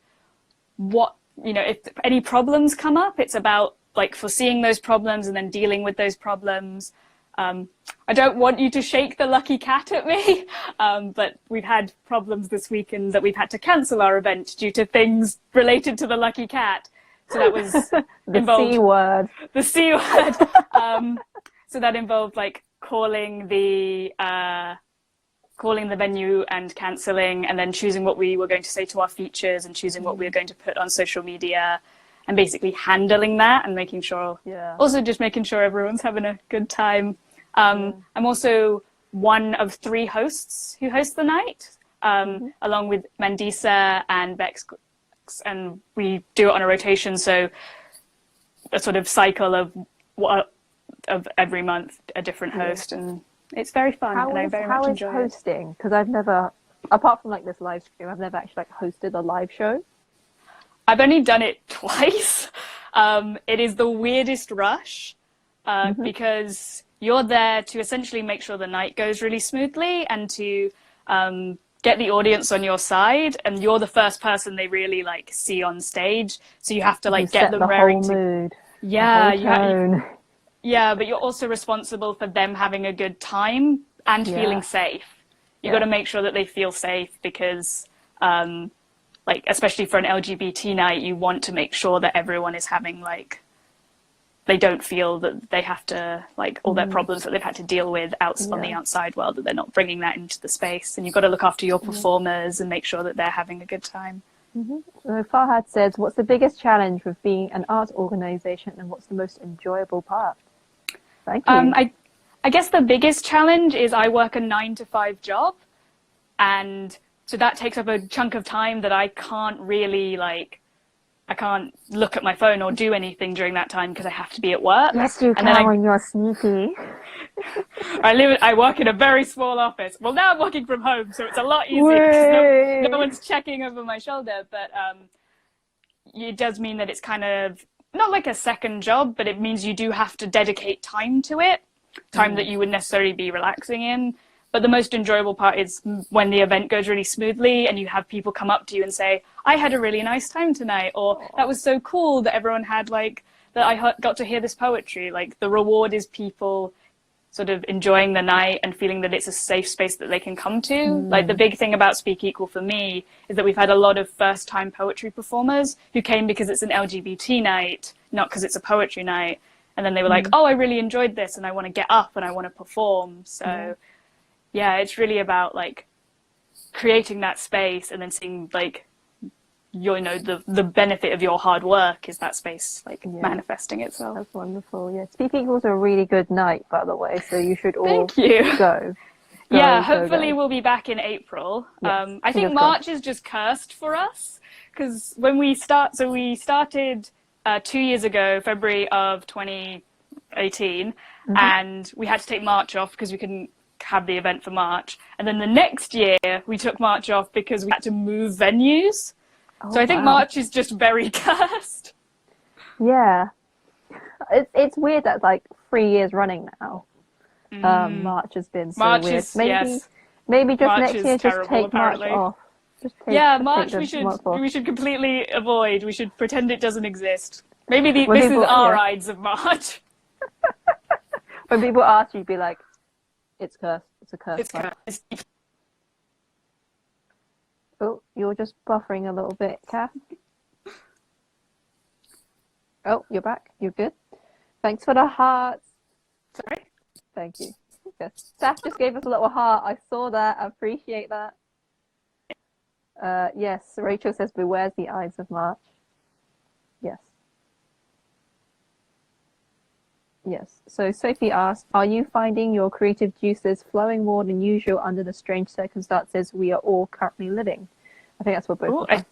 what, if any problems come up, it's about like foreseeing those problems and then dealing with those problems. I don't want you to shake the lucky cat at me, but we've had problems this weekend that we've had to cancel our event due to things related to the lucky cat. So that was involved. C word. The C word. So that involved like calling the calling the venue and cancelling, and then choosing what we were going to say to our features and choosing what we were going to put on social media, and basically handling that and making sure, also just making sure everyone's having a good time. I'm also one of 3 hosts who host the night, along with Mandisa and Bex, and we do it on a rotation, so a sort of cycle of every month a different host, and it's very fun, and I very much enjoy it. How is hosting? Because I've never, apart from like this live stream, I've never actually like hosted a live show. I've only done it twice. It is the weirdest rush because you're there to essentially make sure the night goes really smoothly and to get the audience on your side, and you're the first person they really like see on stage, so you have to like get them raring to mood. Yeah, but you're also responsible for them having a good time and feeling safe. You got to make sure that they feel safe because like especially for an LGBT night, you want to make sure that everyone is having like, they don't feel that they have to like all their problems that they've had to deal with on the outside world, that they're not bringing that into the space, and you've got to look after your performers and make sure that they're having a good time. So Farhad says, what's the biggest challenge with being an art organization, and what's the most enjoyable part? Thank you. I guess the biggest challenge is I work a 9-to-5 job, and so that takes up a chunk of time that I can't really like, I can't look at my phone or do anything during that time because I have to be at work. Yes, you can when you're sneaky. I work in a very small office. Well, now I'm working from home, so it's a lot easier because no one's checking over my shoulder. But it does mean that it's kind of not like a second job, but it means you do have to dedicate time to it, time that you would necessarily be relaxing in. But the most enjoyable part is when the event goes really smoothly and you have people come up to you and say, I had a really nice time tonight, or that was so cool that everyone had like, that I got to hear this poetry. Like the reward is people sort of enjoying the night and feeling that it's a safe space that they can come to. Like the big thing about Speak Equal for me is that we've had a lot of first time poetry performers who came because it's an LGBT night, not because it's a poetry night. And then they were like, oh, I really enjoyed this and I want to get up and I want to perform. So yeah, it's really about like creating that space and then seeing like, you know, the benefit of your hard work is that space like manifesting itself. That's wonderful. Yeah, Speak Equal's a really good night, by the way, so you should all go. Hopefully we'll be back in April. Yes, I think March is just cursed for us because when we started 2 years ago, February of 2018, and we had to take March off because we couldn't have the event for March. And then the next year we took March off because we had to move venues. So I think March is just very cursed. Yeah. It's weird that like 3 years running now. March has been so weird. Maybe just March next year just take apparently. March off. March we should completely avoid. We should pretend it doesn't exist. Maybe this is our Ides of March. When people ask you, be like, it's cursed. It's a curse. It's cursed. Oh, you're just buffering a little bit, Kath. Oh, you're back. You're good. Thanks for the hearts. Sorry? Thank you. Yes. Saf just gave us a little heart. I saw that. I appreciate that. Yes, Rachel says, bewares the Ides of March. Yes. Yes. So Sophie asked, are you finding your creative juices flowing more than usual under the strange circumstances we are all currently living? I think that's what both of us.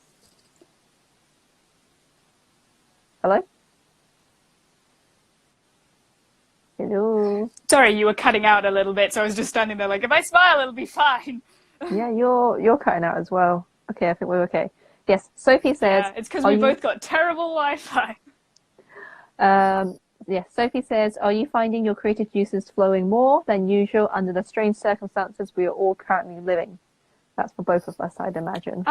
Hello? Hello? Sorry, you were cutting out a little bit, so I was just standing there like, if I smile, it'll be fine. Yeah, you're cutting out as well. Okay, I think we're okay. Yes, Sophie says... Yeah, it's because we both got terrible Wi-Fi. Yes, Sophie says, are you finding your creative juices flowing more than usual under the strange circumstances we are all currently living? That's for both of us, I'd imagine.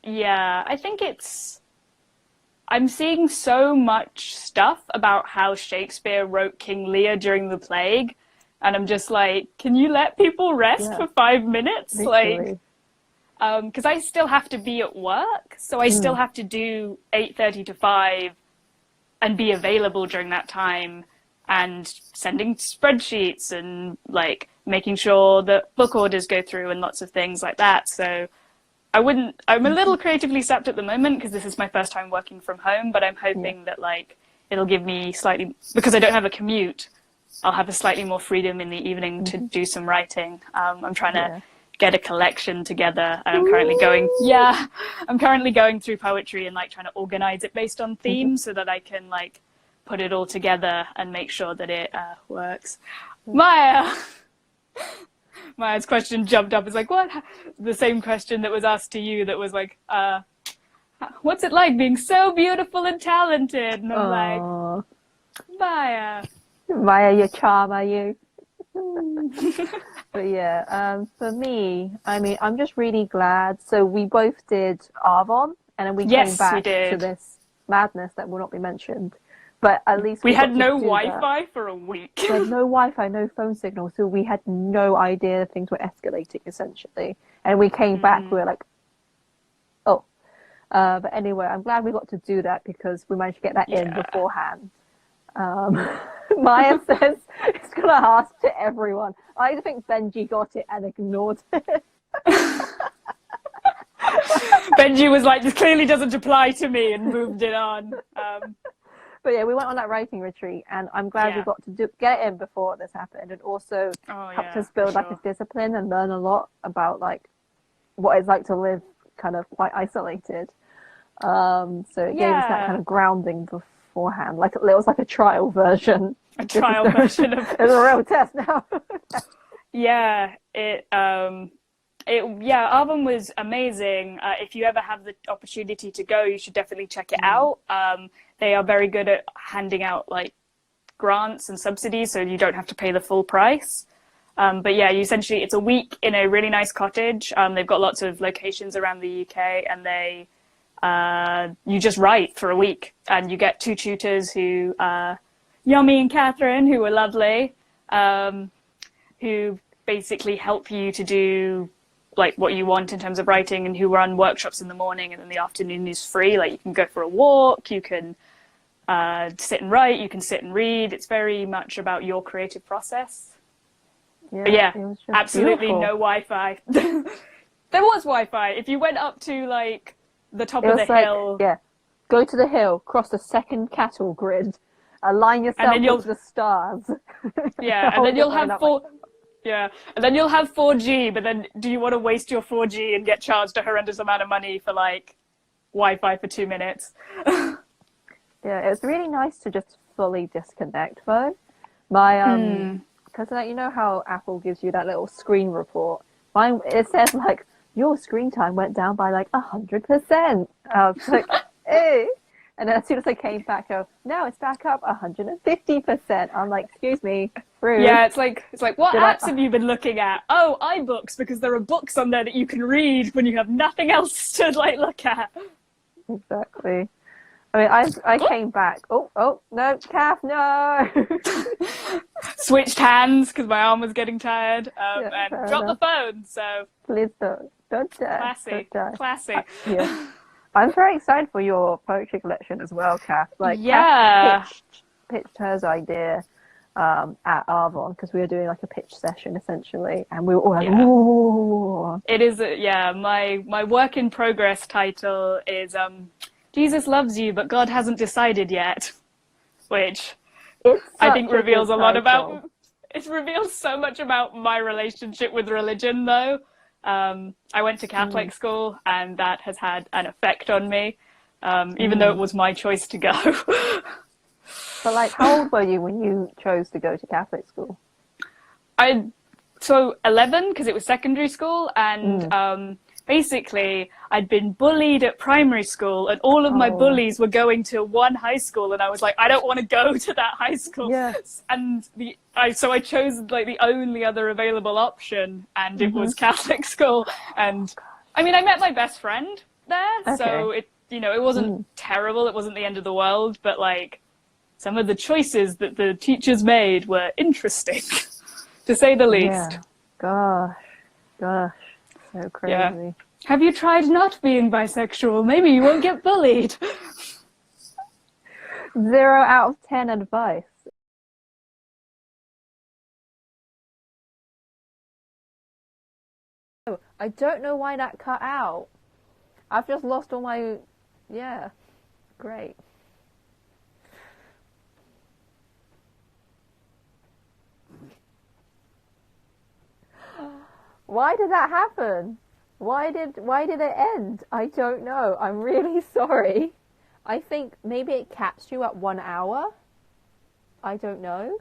Yeah, I think I'm seeing so much stuff about how Shakespeare wrote King Lear during the plague, and I'm just like, can you let people rest for 5 minutes? Literally. Like, because I still have to be at work, so I still have to do 8:30 to 5 and be available during that time and sending spreadsheets and like making sure that book orders go through and lots of things like that. So I'm a little creatively sapped at the moment because this is my first time working from home, but I'm hoping that like it'll give me slightly, because I don't have a commute, I'll have a slightly more freedom in the evening to do some writing. I'm trying to get a collection together, and I'm currently going through poetry and like trying to organize it based on themes so that I can like put it all together and make sure that it works. Maya's question jumped up. It's like, what? The same question that was asked to you that was like, what's it like being so beautiful and talented? And I'm like, Maya, your charm, are you? But yeah, for me, I mean, I'm just really glad. So we both did Arvon, and then we came back to this madness that will not be mentioned. But at least we had no Wi-Fi for a week. We had no Wi-Fi, no phone signal, so we had no idea things were escalating, essentially. And we came back, we were like, oh. But anyway, I'm glad we got to do that because we managed to get that in beforehand. Maya says it's going to ask to everyone. I think Benji got it and ignored it. Benji was like, this clearly doesn't apply to me, and moved it on. But yeah, we went on that writing retreat, and I'm glad we got to get in before this happened, and also helped us build like a discipline and learn a lot about like what it's like to live kind of quite isolated. So it gave us that kind of grounding beforehand. Like it was like a trial version. A trial version of it's a real test now. Arvon was amazing. If you ever have the opportunity to go, you should definitely check it out. They are very good at handing out like grants and subsidies, so you don't have to pay the full price. But yeah, it's a week in a really nice cottage. They've got lots of locations around the UK, and you just write for a week, and you get 2 tutors who Yummy and Catherine, who were lovely, who basically help you to do like what you want in terms of writing, and who run workshops in the morning, and then the afternoon is free. Like you can go for a walk, you can sit and write, you can sit and read. It's very much about your creative process. Yeah, absolutely beautiful. No Wi-Fi. There was Wi-Fi. If you went up to like the top of the hill. Yeah, go to the hill, cross the second cattle grid, align yourself with the stars. Yeah, and then you'll have and then you'll have 4G, but then do you want to waste your 4G and get charged a horrendous amount of money for like Wi-Fi for 2 minutes? Yeah, it was really nice to just fully disconnect though. My because you know how Apple gives you that little screen report. Mine, it says like your screen time went down by like 100%. I was like, hey. And then as soon as I came back, now it's back up 150%. I'm like, excuse me, rude. Yeah, it's like what apps have you been looking at? Oh, iBooks, because there are books on there that you can read when you have nothing else to like look at. Exactly. I mean, I came back. Oh no, Kath, no. Switched hands because my arm was getting tired, and dropped the phone. So please don't classy. Yeah. I'm very excited for your poetry collection as well, Kath. Like, Kath pitched her idea at Arvon because we were doing like a pitch session essentially, and we were all like, "Ooh!" It is, my work in progress title is Jesus loves you, but God hasn't decided yet, which I think reveals a lot about. It reveals so much about my relationship with religion, though. I went to Catholic school, and that has had an effect on me, even though it was my choice to go. But like, how old were you when you chose to go to Catholic school? So 11, because it was secondary school, and basically I'd been bullied at primary school, and all of my bullies were going to one high school, and I was like, I don't want to go to that high school. Yes. And so I chose like the only other available option, and it was Catholic school. And I mean, I met my best friend there, so it wasn't terrible. It wasn't the end of the world, but like some of the choices that the teachers made were interesting, to say the least. Yeah. Gosh. So crazy. Yeah. Have you tried not being bisexual? Maybe you won't get bullied. 0 out of 10 advice. I don't know why that cut out. I've just lost all my... Yeah. Great. Why did that happen? Why did it end? I don't know. I'm really sorry. I think maybe it caps you at 1 hour. I don't know.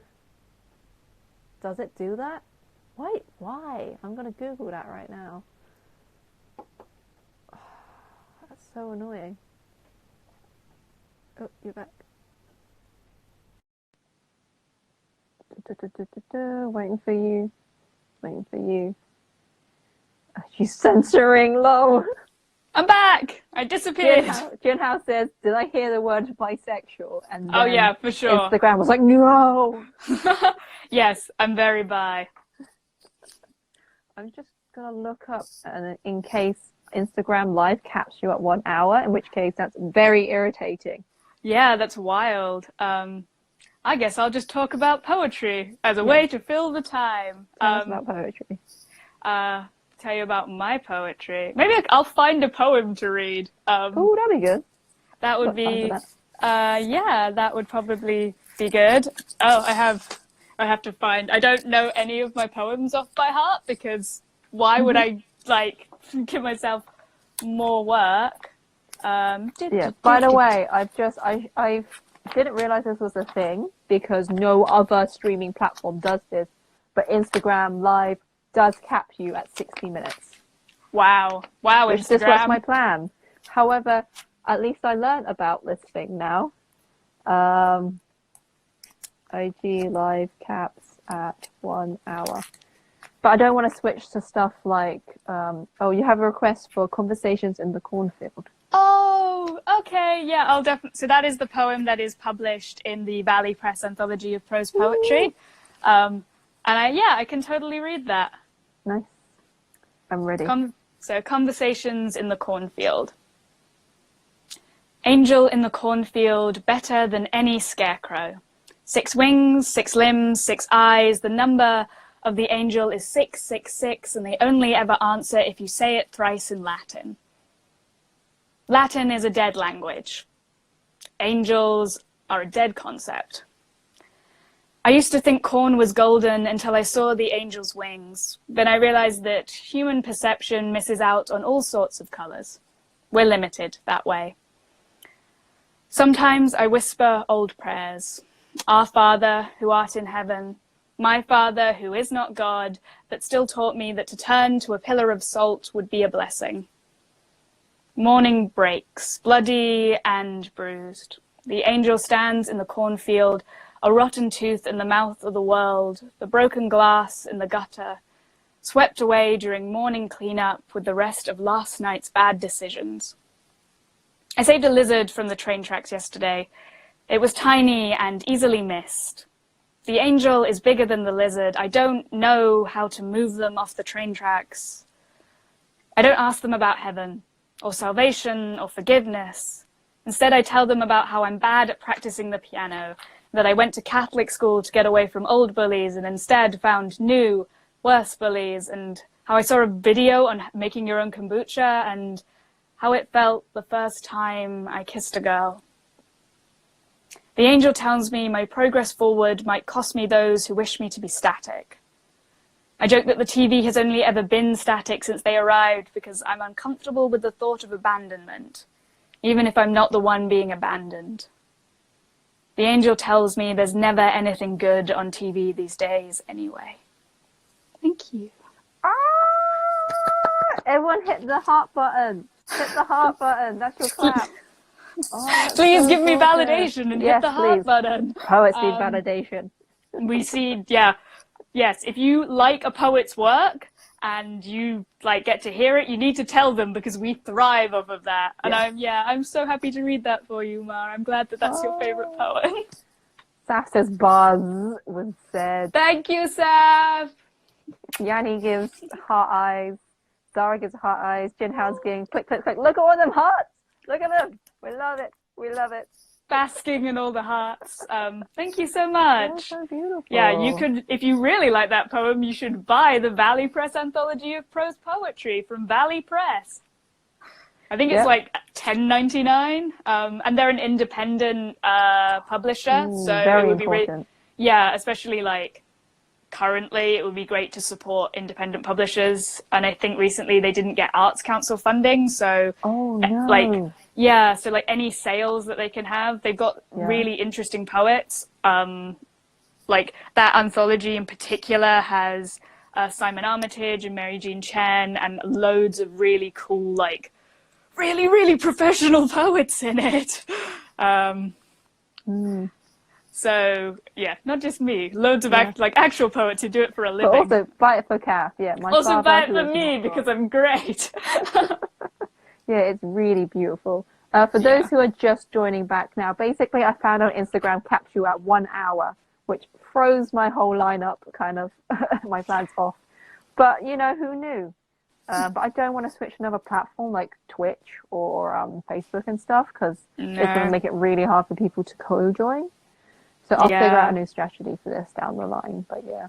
Does it do that? Wait, why? I'm gonna Google that right now. That's so annoying. Oh, you're back. Waiting for you. Waiting for you. She's censoring, lol. I'm back! I disappeared! Jinhao says, did I hear the word bisexual? And Oh yeah, for sure. Instagram was like, no! Yes, I'm very bi. I'm just gonna look up in case Instagram live caps you at 1 hour, in which case that's very irritating. Yeah, that's wild. I guess I'll just talk about poetry as a way to fill the time. Tell us about poetry. Tell you about my poetry. Maybe I'll find a poem to read. Oh, that'd be good. That would be, yeah, that would probably be good. Oh, I have to find, I don't know any of my poems off by heart because why would I, like, give myself more work? Yeah, by the way, I didn't realize this was a thing because no other streaming platform does this, but Instagram Live does cap you at 60 minutes. Wow, which Instagram. disrupts my plan. However, at least I learned about this thing now. IG Live caps at 1 hour. But I don't want to switch to stuff like, oh, you have a request for conversations in the cornfield. Oh, okay, yeah, I'll definitely. So that is the poem that is published in the Valley Press Anthology of Prose Poetry. And I can totally read that. Nice. I'm ready. So, Conversations in the Cornfield. Angel in the cornfield, better than any scarecrow. 6 wings, 6 limbs, 6 eyes. The number of the angel is 666, and they only ever answer if you say it thrice in Latin. Latin is a dead language. Angels are a dead concept. I used to think corn was golden until I saw the angel's wings. Then I realized that human perception misses out on all sorts of colors. We're limited that way. Sometimes I whisper old prayers. Our Father, who art in heaven, my Father, who is not God, but still taught me that to turn to a pillar of salt would be a blessing. Morning breaks, bloody and bruised. The angel stands in the cornfield, a rotten tooth in the mouth of the world, the broken glass in the gutter, swept away during morning cleanup with the rest of last night's bad decisions. I saved a lizard from the train tracks yesterday. It was tiny and easily missed. The angel is bigger than the lizard. I don't know how to move them off the train tracks. I don't ask them about heaven, or salvation, or forgiveness. Instead, I tell them about how I'm bad at practicing the piano, that I went to Catholic school to get away from old bullies and instead found new, worse bullies, and how I saw a video on making your own kombucha and how it felt the first time I kissed a girl. The angel tells me my progress forward might cost me those who wish me to be static. I joke that the TV has only ever been static since they arrived because I'm uncomfortable with the thought of abandonment, even if I'm not the one being abandoned. The angel tells me there's never anything good on TV these days anyway. Thank you. Everyone hit the heart button. Hit the heart button. That's your clap. Please give me validation and hit the heart button. Poets need validation. We see, yes, if you like a poet's work and you get to hear it, you need to tell them because we thrive off of that. And I'm so happy to read that for you, Mar. I'm glad that that's your favorite poem. Saf says buzz was said. Thank you, Saf. Yanni gives heart eyes. Zara gives heart eyes. Jinhao's giving click, click, click. Look at all them hearts. Look at them. We love it. We love it. basking in all the hearts. Thank you so That's much. so beautiful. Yeah, you could, if you really like that poem, you should buy the Valley Press Anthology of Prose Poetry from Valley Press. I think it's like $10.99, and they're an independent publisher, so very it would be important. yeah, especially like currently, it would be great to support independent publishers. And I think recently they didn't get Arts Council funding, so like so like any sales that they can have, they've got really interesting poets. Like that anthology in particular has Simon Armitage and Mary Jean Chen and loads of really cool, like really professional poets in it. So yeah, not just me, loads of like actual poets who do it for a living. But also buy it for Kath. Yeah, my also buy it for who is me not because God. I'm great. Yeah, it's really beautiful. For those who are just joining back now, basically I found on Instagram capsule at 1 hour, which froze my whole lineup, kind of my plans off. But you know, who knew? But I don't want to switch to another platform like Twitch or Facebook and stuff, because it's going to make it really hard for people to co-join. So I'll figure out a new strategy for this down the line. But yeah.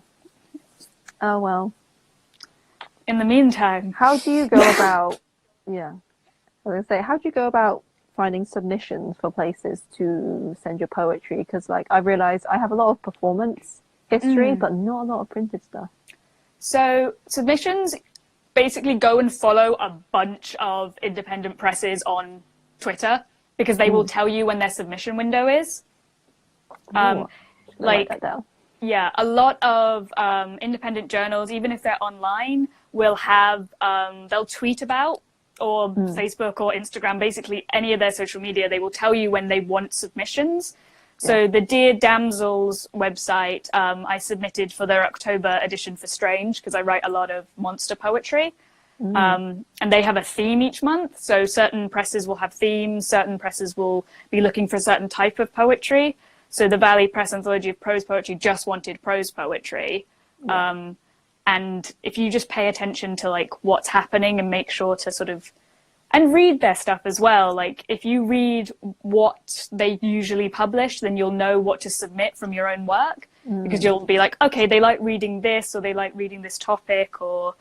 Oh well. In the meantime, how do you go about? Yeah, I was gonna say, how do you go about finding submissions for places to send your poetry? Because like I realized I have a lot of performance history, but not a lot of printed stuff. So submissions, basically go and follow a bunch of independent presses on Twitter, because they will tell you when their submission window is. Like, yeah, a lot of independent journals, even if they're online, will have, they'll tweet about, or Facebook or Instagram, basically any of their social media, they will tell you when they want submissions. So the Dear Damsels website, I submitted for their October edition for Strange, because I write a lot of monster poetry. And they have a theme each month. So certain presses will have themes, certain presses will be looking for a certain type of poetry. So the Valley Press Anthology of Prose Poetry just wanted prose poetry. And if you just pay attention to like what's happening and make sure to sort of, and read their stuff as well. Like if you read what they usually publish, then you'll know what to submit from your own work, because you'll be like, okay, they like reading this, or they like reading this topic, or,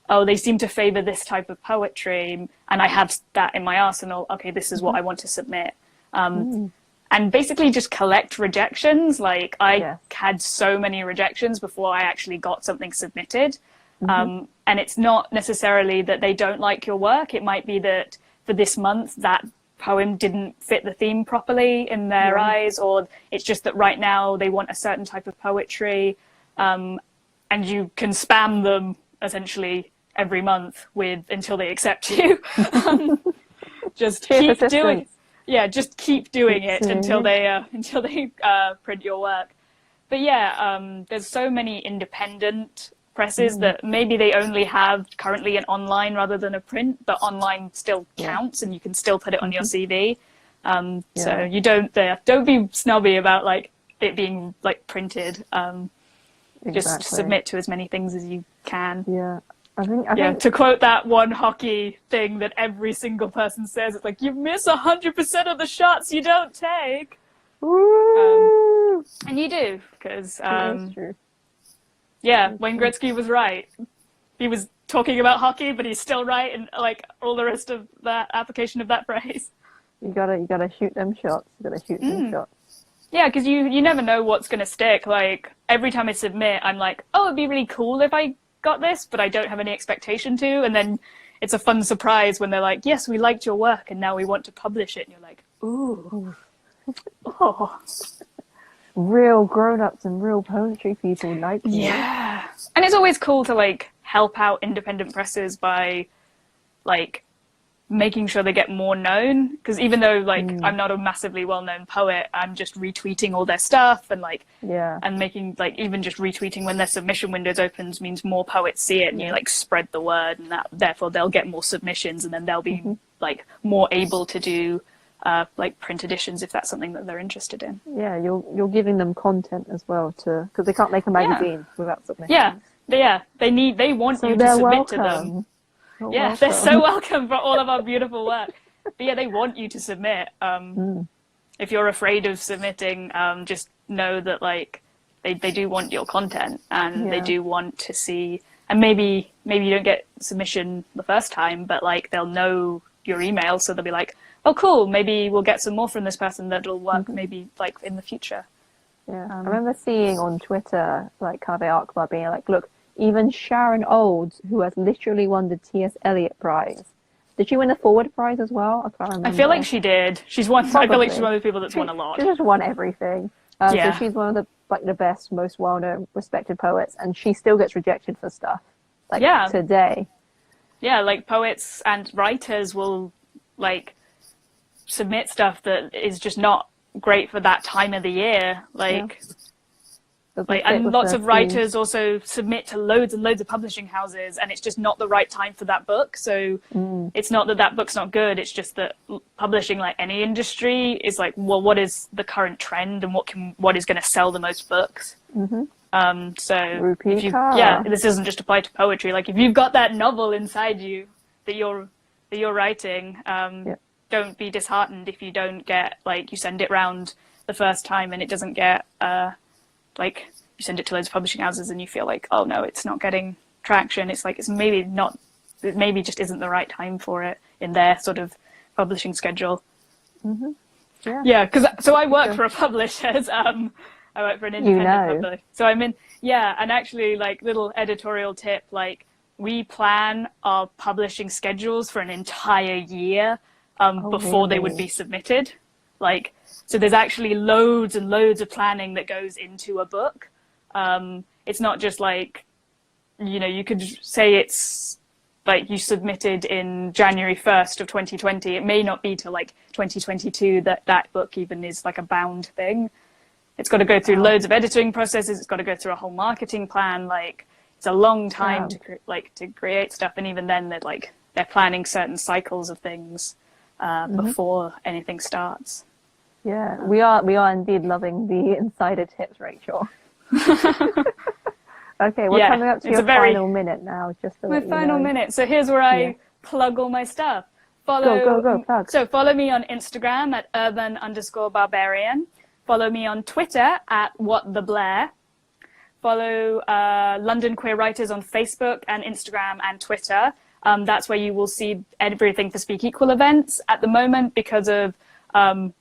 oh, they seem to favor this type of poetry, and I have that in my arsenal. Okay, this is what I want to submit. And basically just collect rejections. Like I had so many rejections before I actually got something submitted. And it's not necessarily that they don't like your work. It might be that for this month, that poem didn't fit the theme properly in their eyes, or it's just that right now they want a certain type of poetry. And you can spam them essentially every month with until they accept you. Just keep doing. Yeah, just keep doing it until they print your work. But yeah, there's so many independent presses that maybe they only have currently an online rather than a print, but online still counts, and you can still put it on your CV. So you don't be snobby about like it being like printed. Just submit to as many things as you can. Yeah. I think to quote that one hockey thing that every single person says, it's like, you miss 100% of the shots you don't take. And you do, because Wayne Gretzky was right. He was talking about hockey, but he's still right, and like all the rest of that application of that phrase. You gotta shoot them shots. Yeah, because you never know what's gonna stick. Like every time I submit, I'm like, oh, it'd be really cool if I got this, but I don't have any expectation to, and then it's a fun surprise when they're like, yes, we liked your work and now we want to publish it, and you're like, ooh. Real grown-ups and real poetry people like you. Yeah. And it's always cool to like help out independent presses by like making sure they get more known, because even though like I'm not a massively well-known poet, I'm just retweeting all their stuff, and like and making like even just retweeting when their submission windows opens means more poets see it, and you like spread the word, and that therefore they'll get more submissions, and then they'll be like more able to do like print editions if that's something that they're interested in. Yeah, you're giving them content as well, to because they can't make a magazine without submissions. They want you to submit to them. They're so welcome for all of our beautiful work. But yeah, they want you to submit. And if you're afraid of submitting, just know that like they do want your content, and they do want to see, and maybe you don't get submission the first time, but like they'll know your email, so they'll be like, oh cool, maybe we'll get some more from this person that'll work maybe like in the future. Yeah, I remember seeing on Twitter like Cave Art Club being like, look, even Sharon Olds, who has literally won the T.S. Eliot Prize. Did she win the Forward Prize as well? I can't remember. I feel like she did. She's won. Probably. I feel like she's one of the people that's won a lot. She just won everything. So she's one of the best, most well-known, respected poets, and she still gets rejected for stuff. Like today. Yeah, like poets and writers will like submit stuff that is just not great for that time of the year. Like. Like, and lots of writers also submit to loads and loads of publishing houses, and it's just not the right time for that book. So it's not that book's not good. It's just that publishing, like any industry, is like, well, what is the current trend, and what is going to sell the most books? So if you, this doesn't just apply to poetry. Like if you've got that novel inside you that you're writing, don't be disheartened if you don't get, like, you send it round the first time and it doesn't get like you send it to loads of publishing houses and you feel like, oh no, it's not getting traction. It's like, it maybe just isn't the right time for it in their sort of publishing schedule. So I work for a publisher's, I work for an independent publisher. So I'm in, and actually, like, little editorial tip, like, we plan our publishing schedules for an entire year before they would be submitted. Like, so there's actually loads and loads of planning that goes into a book. It's not just like, you could say it's like you submitted in January 1st of 2020. It may not be till like 2022 that book even is like a bound thing. It's got to go through loads of editing processes. It's got to go through a whole marketing plan. Like, it's a long time to create stuff. And even then they're planning certain cycles of things before anything starts. Yeah, we are indeed loving the insider tips, Rachel. Okay, we're coming up to your final minute now. Just my final minute. So here's where I plug all my stuff. Go, plug. So follow me on Instagram at urban_barbarian. Follow me on Twitter at whattheblair. Follow London Queer Writers on Facebook and Instagram and Twitter. That's where you will see everything for Speak Equal events. At the moment, because of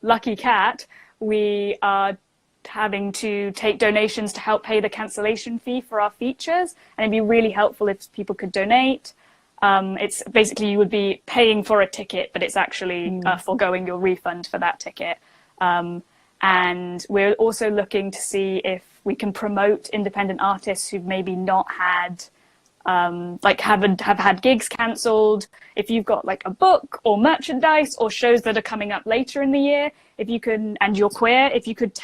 Lucky Cat, we are having to take donations to help pay the cancellation fee for our features, and it'd be really helpful if people could donate. It's basically, you would be paying for a ticket, but it's actually foregoing your refund for that ticket. And we're also looking to see if we can promote independent artists who've maybe not had have had gigs cancelled. If you've got like a book or merchandise or shows that are coming up later in the year, if you can, and you're queer, if you could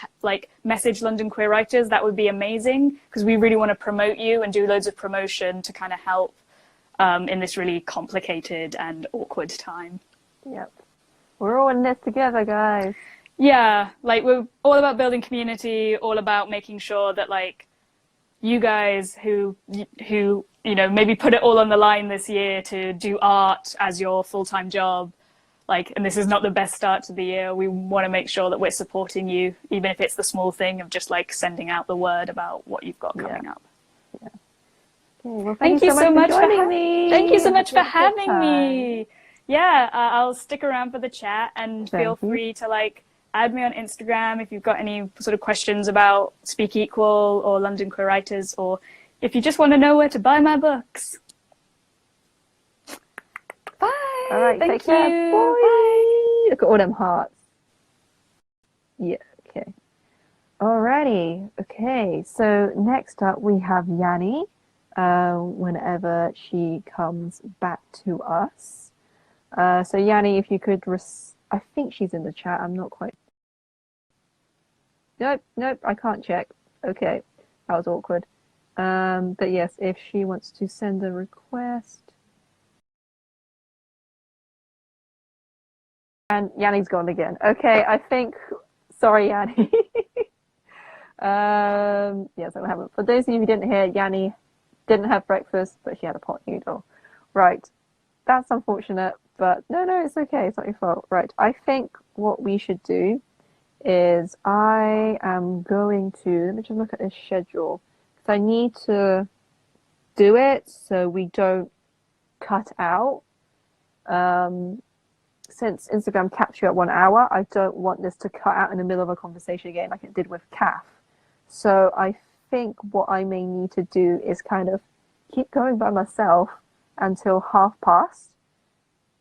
message London Queer Writers, that would be amazing, because we really want to promote you and do loads of promotion to kind of help in this really complicated and awkward time. Yep. We're all in this together, guys. Yeah, like, we're all about building community, all about making sure that, like, you guys who maybe put it all on the line this year to do art as your full-time job, like, and this is not the best start to the year, we want to make sure that we're supporting you, even if it's the small thing of just like sending out the word about what you've got coming up. Yeah. Okay, well, thank you so much for joining me. Thank you so much for having me. Yeah, I'll stick around for the chat, and feel free to add me on Instagram if you've got any sort of questions about Speak Equal or London Queer Writers, or if you just want to know where to buy my books. Bye. All right, thank take care. you. Bye. Look at all them hearts. Yeah, okay. Alrighty, okay. So next up we have Yanni, whenever she comes back to us. So Yanni, if you could, I think she's in the chat. I'm not quite. Nope, I can't check. Okay, that was awkward. But yes, if she wants to send a request. And Yanni's gone again. Okay, I think, sorry, Yanni. Yes, I haven't. For those of you who didn't hear, Yanni didn't have breakfast, but she had a pot noodle. Right, that's unfortunate, but no, it's okay. It's not your fault. Right, I think what we should do is I am going to, let me just look at this schedule, because I need to do it so we don't cut out. Since Instagram caps you at 1 hour, I don't want this to cut out in the middle of a conversation again like it did with Kath. So I think what I may need to do is kind of keep going by myself until past.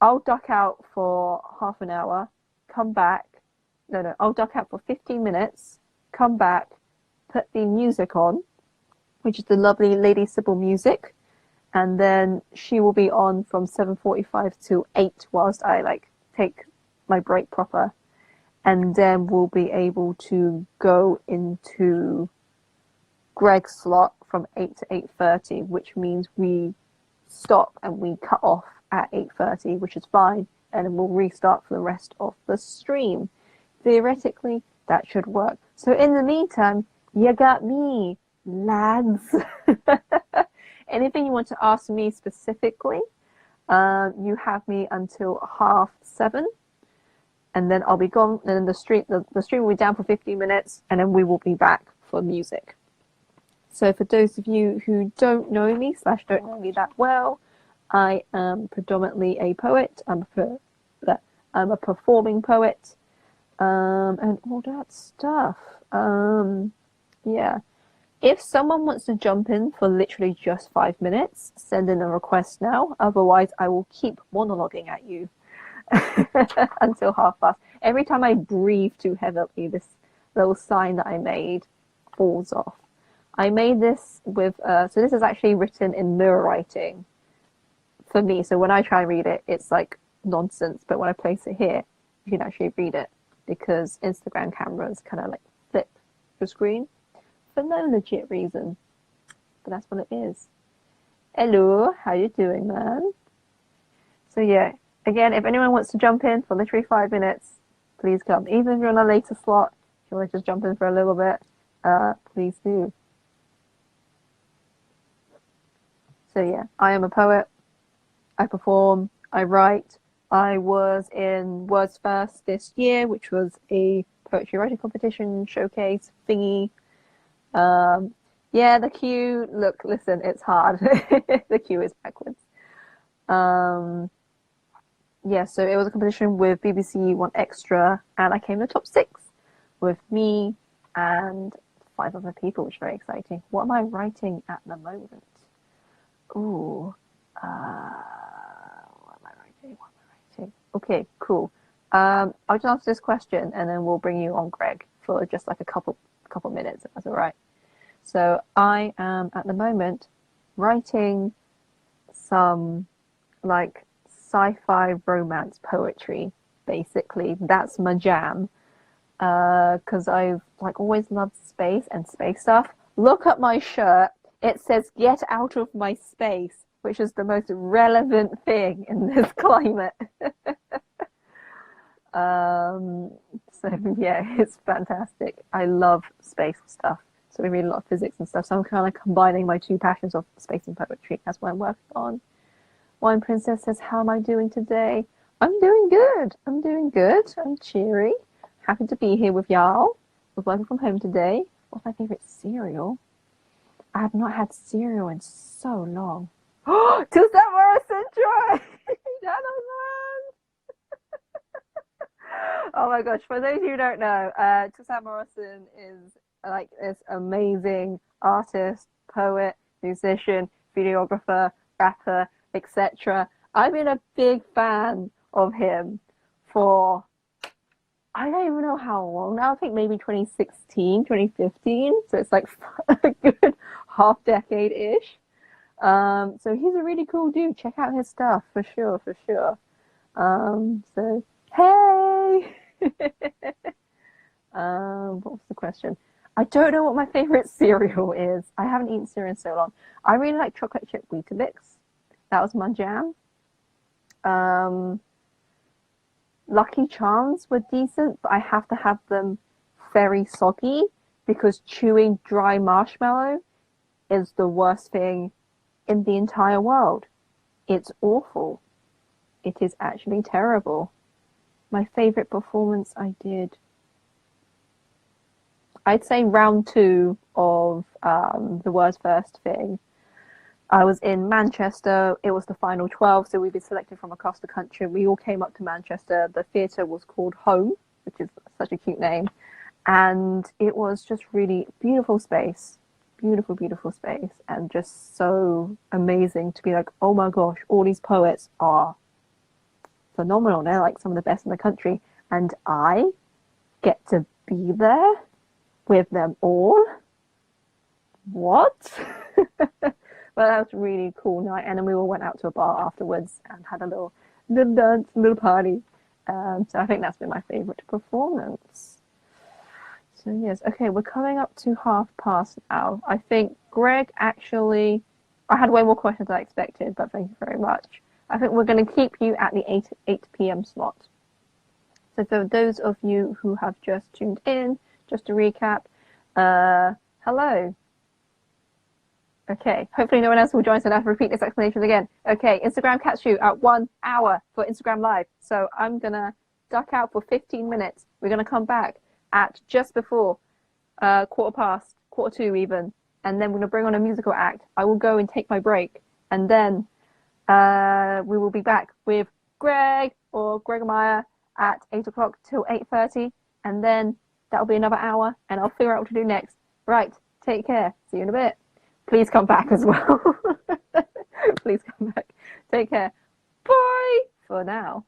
I'll duck out for half an hour, come back. No, I'll duck out for 15 minutes, come back, put the music on, which is the lovely Lady Sybil music, and then she will be on from 7:45 to 8 whilst I like take my break proper, and then we'll be able to go into Greg's slot from 8 to 8:30, which means we stop and we cut off at 8:30, which is fine, and then we'll restart for the rest of the stream. Theoretically, that should work. So in the meantime, you got me, lads. Anything you want to ask me specifically, you have me until 7:30, and then I'll be gone. And then the stream will be down for 15 minutes, and then we will be back for music. So for those of you who don't know me / don't know me that well, I am predominantly a poet. I'm a performing poet, and all that stuff. Yeah. If someone wants to jump in for literally just 5 minutes, send in a request now. Otherwise, I will keep monologuing at you until past. Every time I breathe too heavily, this little sign that I made falls off. I made this with, so this is actually written in mirror writing for me. So when I try and read it, it's like nonsense. But when I place it here, you can actually read it because Instagram cameras kind of like flip the screen. For no legit reason, but that's what it is. Hello, how you doing, man? So yeah, again, if anyone wants to jump in for literally 5 minutes, please come. Even if you're on a later slot, if you want to just jump in for a little bit, please do. So yeah, I am a poet. I perform. I write. I was in Words First this year, which was a poetry writing competition showcase thingy. Yeah, the queue, look, listen, it's hard. The queue is backwards. Yeah, so it was a competition with BBC One Extra, and I came in the top 6 with me and 5 other people, which is very exciting. What am I writing at the moment? Ooh, what am I writing? Okay, cool. I'll just answer this question, and then we'll bring you on, Greg, for just like a couple minutes, if that's all right. So I am at the moment writing some like sci-fi romance poetry. Basically, that's my jam. Because I've like always loved space and space stuff. Look at my shirt. It says "Get out of my space," which is the most relevant thing in this climate. So yeah, it's fantastic. I love space stuff. So we read a lot of physics and stuff. So I'm kind of combining my 2 passions of space and poetry. That's what I'm working on. Wine Princess says, how am I doing today? I'm doing good. I'm cheery. Happy to be here with y'all. I was working from home today. What's my favorite cereal? I have not had cereal in so long. Oh, Tuesday Morrison Joy! Oh my gosh, for those of you who don't know, Tuesday Morrison is like this amazing artist, poet, musician, videographer, rapper, etc. I've been a big fan of him for, I don't even know how long now. I think maybe 2016, 2015. So it's like a good half decade-ish. So he's a really cool dude. Check out his stuff for sure. So, hey! What was the question? I don't know what my favorite cereal is. I haven't eaten cereal in so long. I really like chocolate chip Weetabix. That was my jam. Lucky Charms were decent, but I have to have them very soggy because chewing dry marshmallow is the worst thing in the entire world. It's awful. It is actually terrible. My favorite performance I did. I'd say round 2 of the World's First thing. I was in Manchester. It was the final 12, so we'd been selected from across the country. We all came up to Manchester. The theatre was called Home, which is such a cute name. And it was just really beautiful space. Beautiful, beautiful space. And just so amazing to be like, oh my gosh, all these poets are phenomenal. They're like some of the best in the country. And I get to be there with them all. What? But that was a really cool night. And then we all went out to a bar afterwards and had a little dance, little party. So I think that's been my favourite performance. So yes, okay, we're coming up to past now. I think Greg actually, I had way more questions than I expected, but thank you very much. I think we're going to keep you at the 8 p.m. slot. So for those of you who have just tuned in, just to recap, hello. Okay, hopefully no one else will join, so I don't have to repeat this explanation again. Okay, Instagram catch you at 1 hour for Instagram Live. So I'm going to duck out for 15 minutes. We're going to come back at just before quarter two even. And then we're going to bring on a musical act. I will go and take my break. And then we will be back with Greg or Greg Amaya at 8 o'clock till 8:30. And then that'll be another hour. And I'll figure out what to do next. Right, take care. See you in a bit. Please come back as well. Please come back. Take care. Bye for now.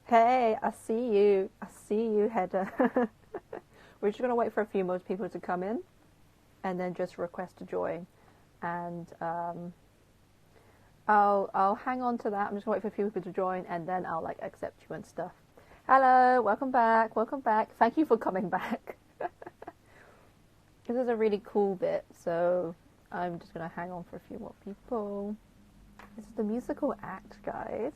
Hey, I see you. I see you, Heather. We're just going to wait for a few more people to come in and then just request to join. And I'll hang on to that. I'm just going to wait for a few people to join and then I'll like accept you and stuff. Hello, welcome back, welcome back. Thank you for coming back. This is a really cool bit, so I'm just going to hang on for a few more people. This is the musical act, guys.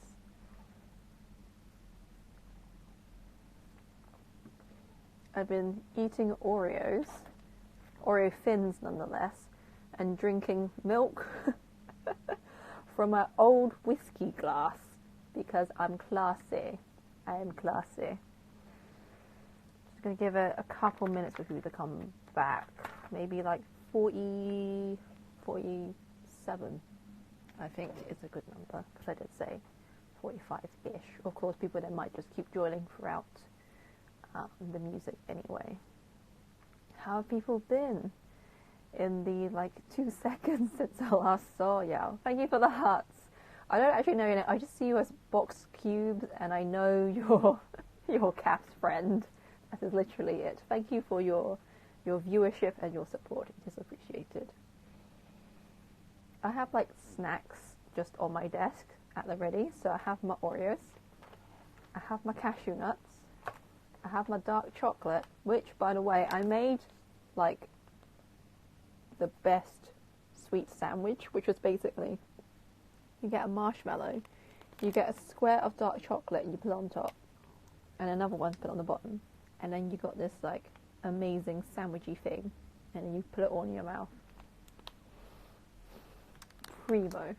I've been eating Oreo Thins nonetheless, and drinking milk from an old whiskey glass because I'm classy. I am classy. Just going to give it a couple minutes for people to come back. Maybe like 47, I think is a good number, because I did say 45-ish. Of course, people then might just keep joining throughout the music anyway. How have people been in the like 2 seconds since I last saw you? Thank you for the hearts. I don't actually know your name. I just see you as Box Cubes, and I know your Cap's friend. That is literally it. Thank you for your viewership and your support. It is appreciated. I have like snacks just on my desk at the ready. So I have my Oreos. I have my cashew nuts. I have my dark chocolate, which, by the way, I made like the best sweet sandwich, which was basically you get a marshmallow, you get a square of dark chocolate you put on top, and another one put on the bottom, and then you got this like amazing sandwichy thing, and then you put it all in your mouth. Primo.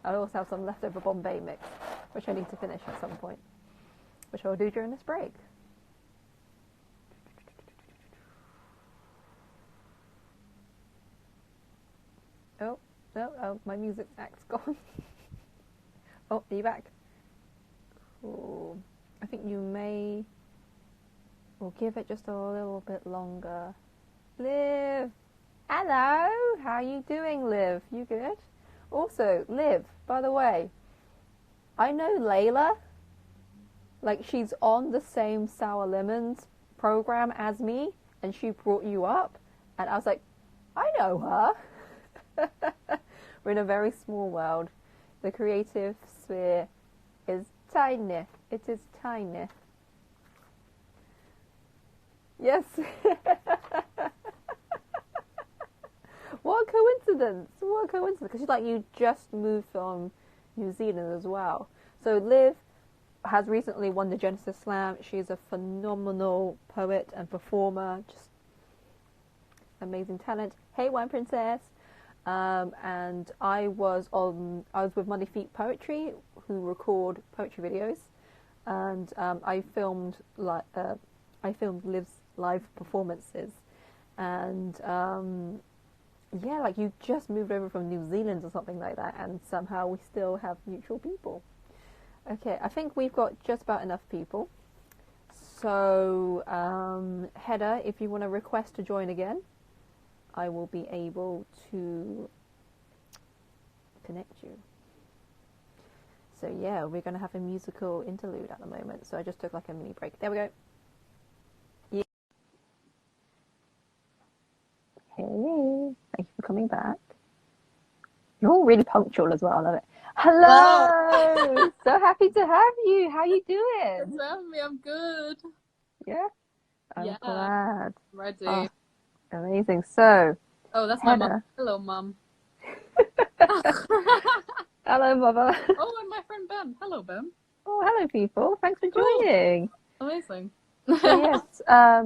I also have some leftover Bombay mix, which I need to finish at some point, which I'll do during this break. Oh, my music act's gone. Oh, are you back? Cool. I think you may... We'll give it just a little bit longer. Liv! Hello! How are you doing, Liv? You good? Also, Liv, by the way, I know Layla. Like, she's on the same Sour Lemons program as me, and she brought you up, and I was like, I know her. We're in a very small world. The creative sphere is tiny. It is tiny. Yes. What a coincidence. What a coincidence. Because like you just moved from New Zealand as well. So Liv, has recently won the Genesis Slam. She's a phenomenal poet and performer, just amazing talent. Hey, Wine Princess. And I was with Muddy Feet Poetry, who record poetry videos, and I filmed Liv's live performances, and yeah, like you just moved over from New Zealand or something like that, and somehow we still have mutual people. Okay, I think we've got just about enough people. So, Hedda, if you want to request to join again, I will be able to connect you. So yeah, we're going to have a musical interlude at the moment. So I just took like a mini break. There we go. Yeah. Hey, thank you for coming back. You're all really punctual as well. I love it. Hello! So happy to have you. How you doing? Thanks for having me. I'm good. Yeah? I'm Yeah. glad. Ready. Oh, amazing. So, oh, that's my Hedda. mum. Hello, mum. Hello, Mother. Oh, and my friend Ben. Hello, Ben. Oh, hello, people. Thanks for Cool. joining. Amazing. So, yes,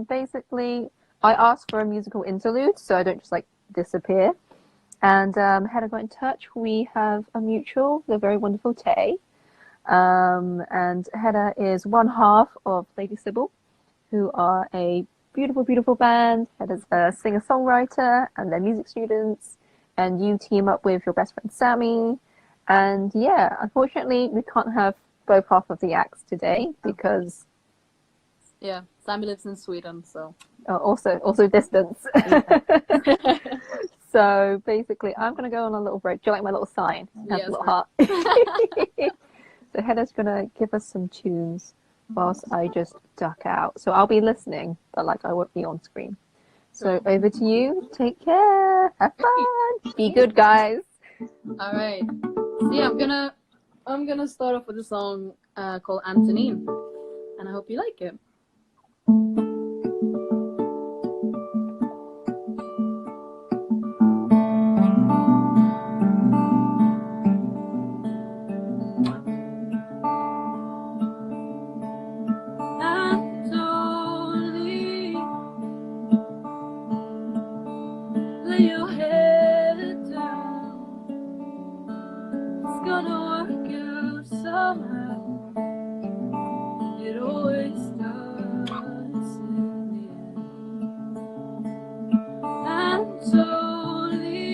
basically, I asked for a musical interlude so I don't just, like, disappear. And Hedda got in touch. We have a mutual, the very wonderful Tay. And Hedda is one half of Lady Sybil, who are a beautiful, beautiful band. Hedda's a singer-songwriter, and they're music students. And you team up with your best friend Sammy. And yeah, unfortunately, we can't have both half of the acts today because yeah, Sammy lives in Sweden, so. Also distance. Yeah. So basically, I'm going to go on a little break. Do you like my little sign? Has Yes, a little heart. So Hedda's going to give us some tunes whilst I just duck out. So I'll be listening, but like I won't be on screen. So Cool. over to you. Take care. Have fun. Be good, guys. All right. So yeah, I'm gonna start off with a song called Antonine, and I hope you like it. Lay your head down. It's gonna work out somehow. It always does in the end. And totally,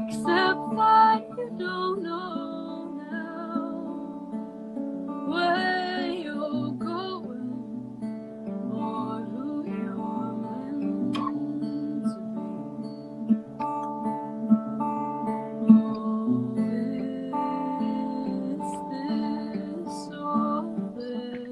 except that you don't know now where you're going or who you're meant to be. Oh, is this all there is?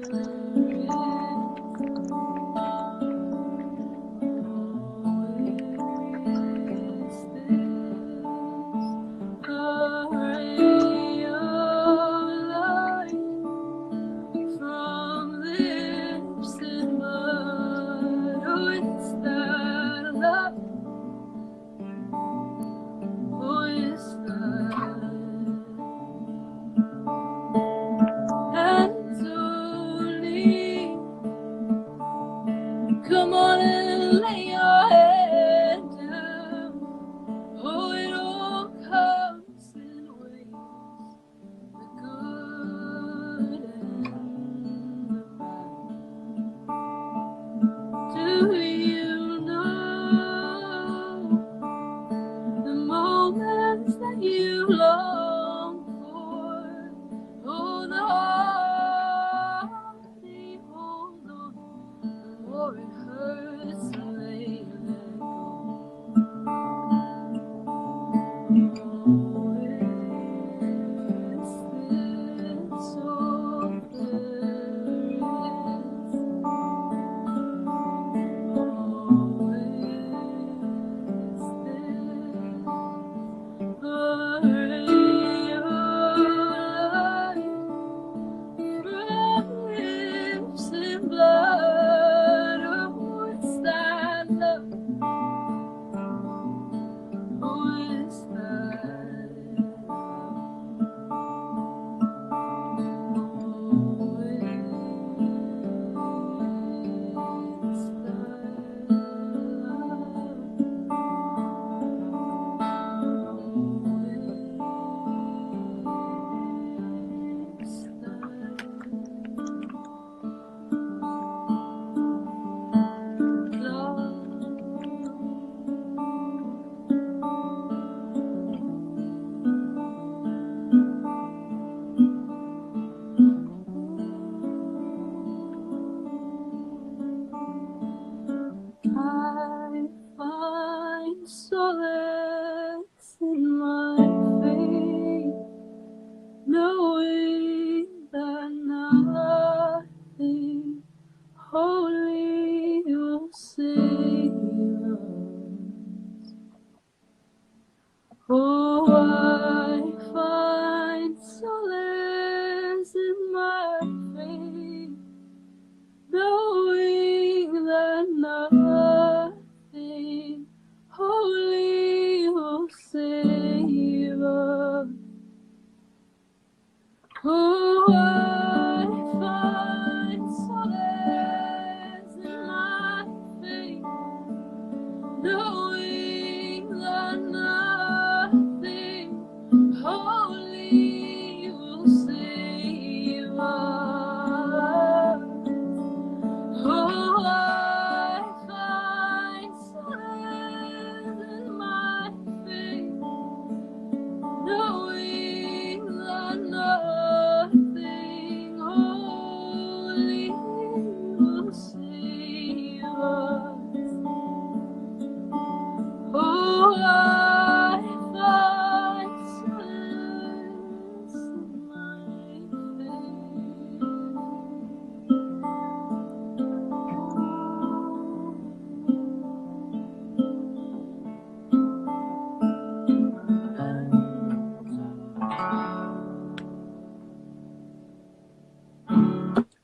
Come on and lay your head down. Oh, it all comes in waves, the good and the bad. Do you know the moments that you long for? Oh, the heart they hold on, the more it hurts to let go. Oh, is this all there is? Oh, is this a ray of light from lips and blood? Oh, is that love? Oh, is that love? Holy will save us. Oh, I find solace in my faith, knowing that nothing holy will save us. Oh, I find solace in my faith, knowing that nothing holy will save us. Oh, I find solace in my faith, knowing that nothing holy will save us. Oh, I find solace in my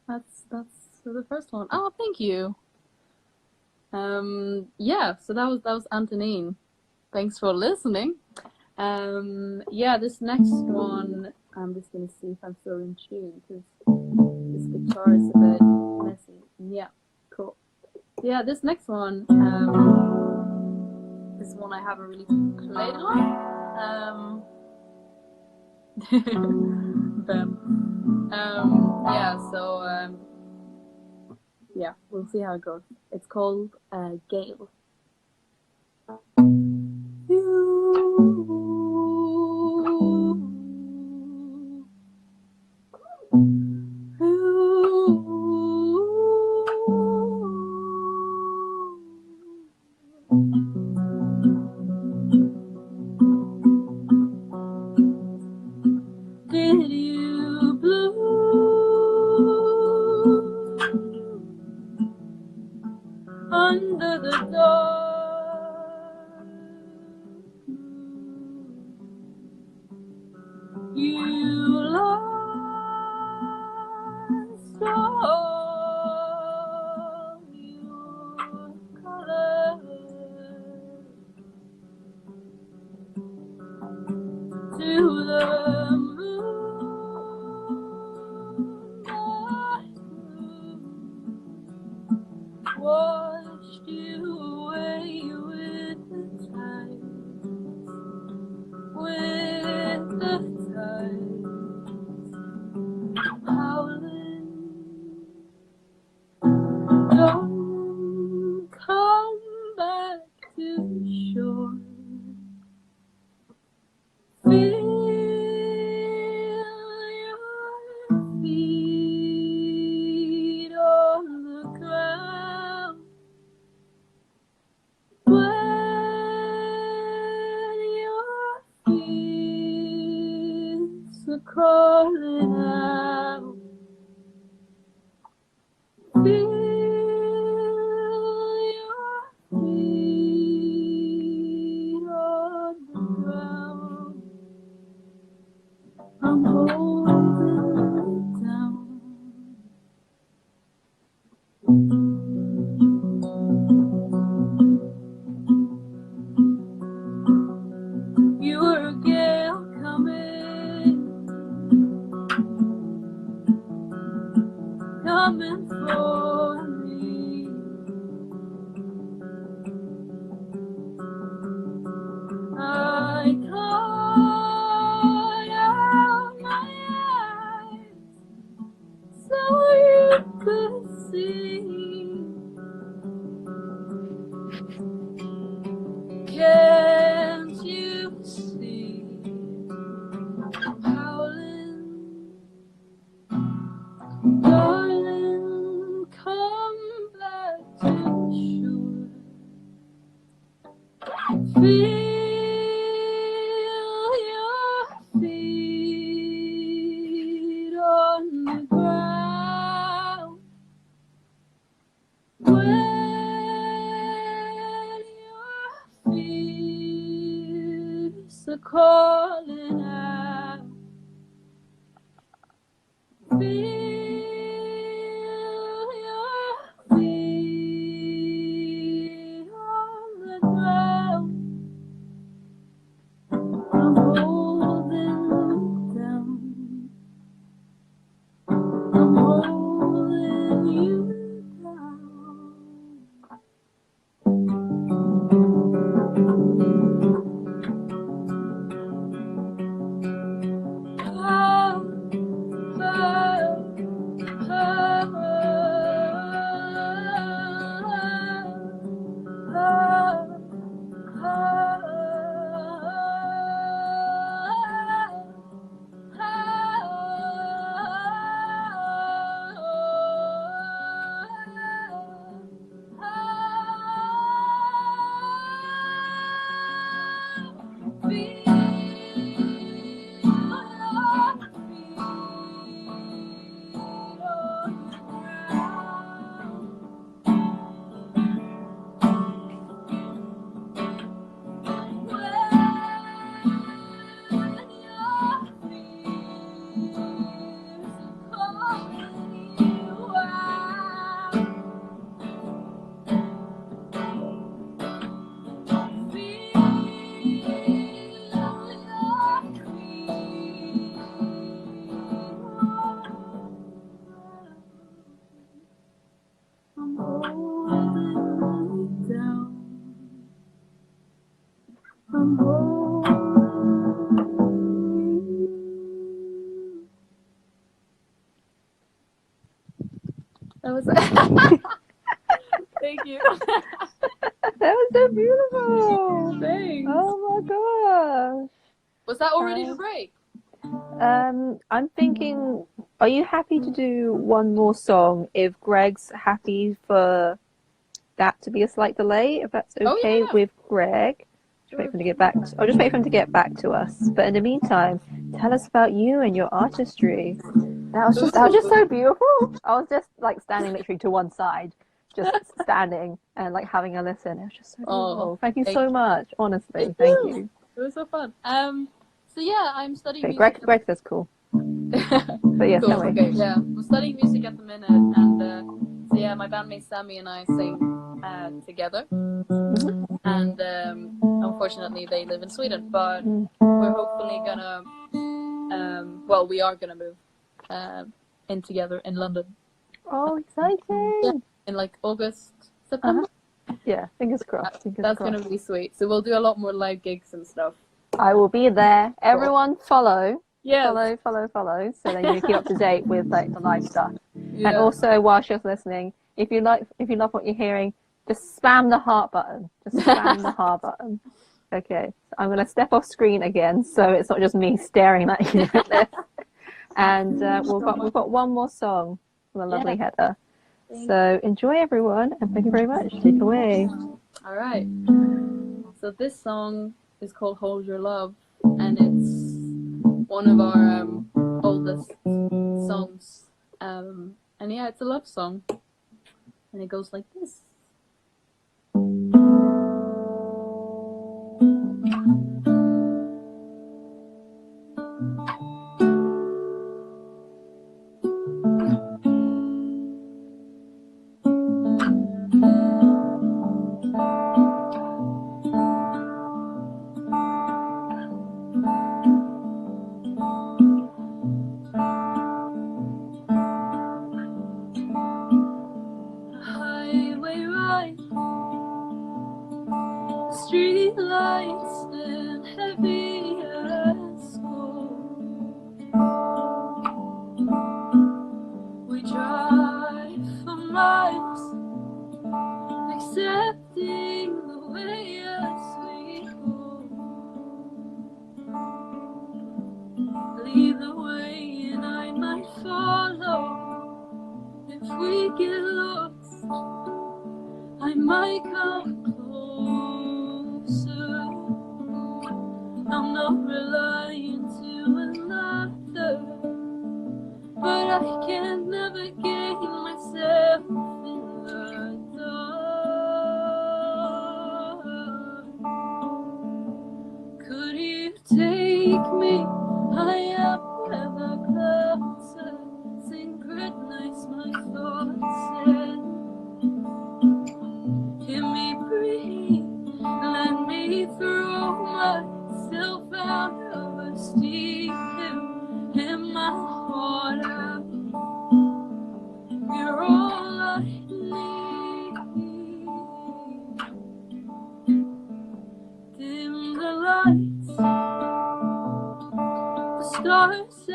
That's the first one. Oh, thank you. Yeah, so that was Antonine. Thanks for listening. Yeah, this next one, I'm just gonna see if I'm still in tune because this guitar is a bit messy. Yeah, cool. Yeah, this next one, this one I haven't really played on. Yeah, so yeah, we'll see how it goes. It's called Gale. Did you bloom under the dark? You lost all your colors to the moonlight moon, washed you away with the tide, with the tide, howling. Don't come back to shore. Feel your feet on the ground when your fears are crawling out. Feel your feet on the ground. I'm holding it down. You were a gale coming for me. I cried out my eyes so you could see. Can't you see? Howling, darling, come back to shore. Feel your feet on the ground. are calling out. Feel your feet on the ground. I'm holding you down. I'm holding you down. I'm holding you down. I'm holding you. That was Thank you. That was so beautiful. Thanks. Oh my gosh. Was that already the break? I'm thinking, are you happy to do one more song if Greg's happy for that to be a slight delay? If that's Oh, okay yeah. with Greg? Just wait for him to get back. I'll just wait for him to get back to us. But in the meantime, tell us about you and your artistry. That was just so beautiful. I was just like standing literally to one side, just standing and like having a listen. It was just so beautiful. Thank you so much. Honestly, thank you. It was so fun. So yeah, I'm studying Okay, music. Greg says cool. But yes, Cool. anyway. Okay, yeah, I'm studying music at the minute, and so yeah, my bandmate Sammy and I sing together. And unfortunately, they live in Sweden, but we're hopefully gonna, well, we are gonna move in together in London. Oh, exciting! Yeah, in like August, September. Yeah, fingers crossed. That's gonna be sweet. So we'll do a lot more live gigs and stuff. I will be there. Everyone follow. Yes. Follow, so that you keep up to date with like the live stuff. Yeah. And also, while she's listening, if you love what you're hearing, just spam the heart button. Just spam the heart button. Okay, so I'm gonna step off screen again, so it's not just me staring at you like this. And we've got one more song from the lovely Heather. So enjoy, everyone, and thank you very much. Take it away. All right. So this song is called "Hold Your Love," and it's one of our oldest songs. And yeah, it's a love song, and it goes like this. Highway ride, street lights stand heavy as gold. We drive for miles, accepting the way as we go. Lead the way and I might follow. If we get lost, I might come closer. I'm not relying to another, but I can navigate myself in the dark. Could you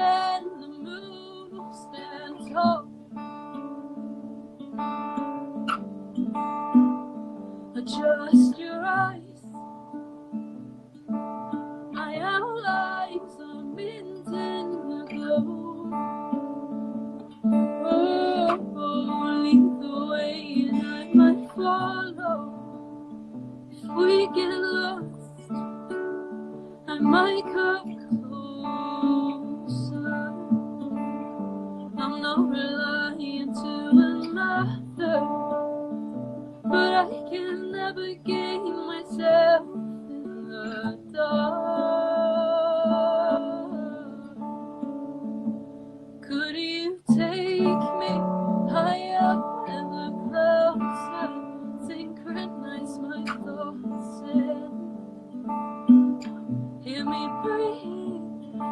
and the moon stand tall. Adjust your eyes. My outlines are mint in the glow. Oh, lead the way and I might follow. If we get lost, I might come closer. I'm not relying to another, but I can navigate myself in the dark. Could you take me high up in the clouds and synchronize my thoughts and hear me breathe?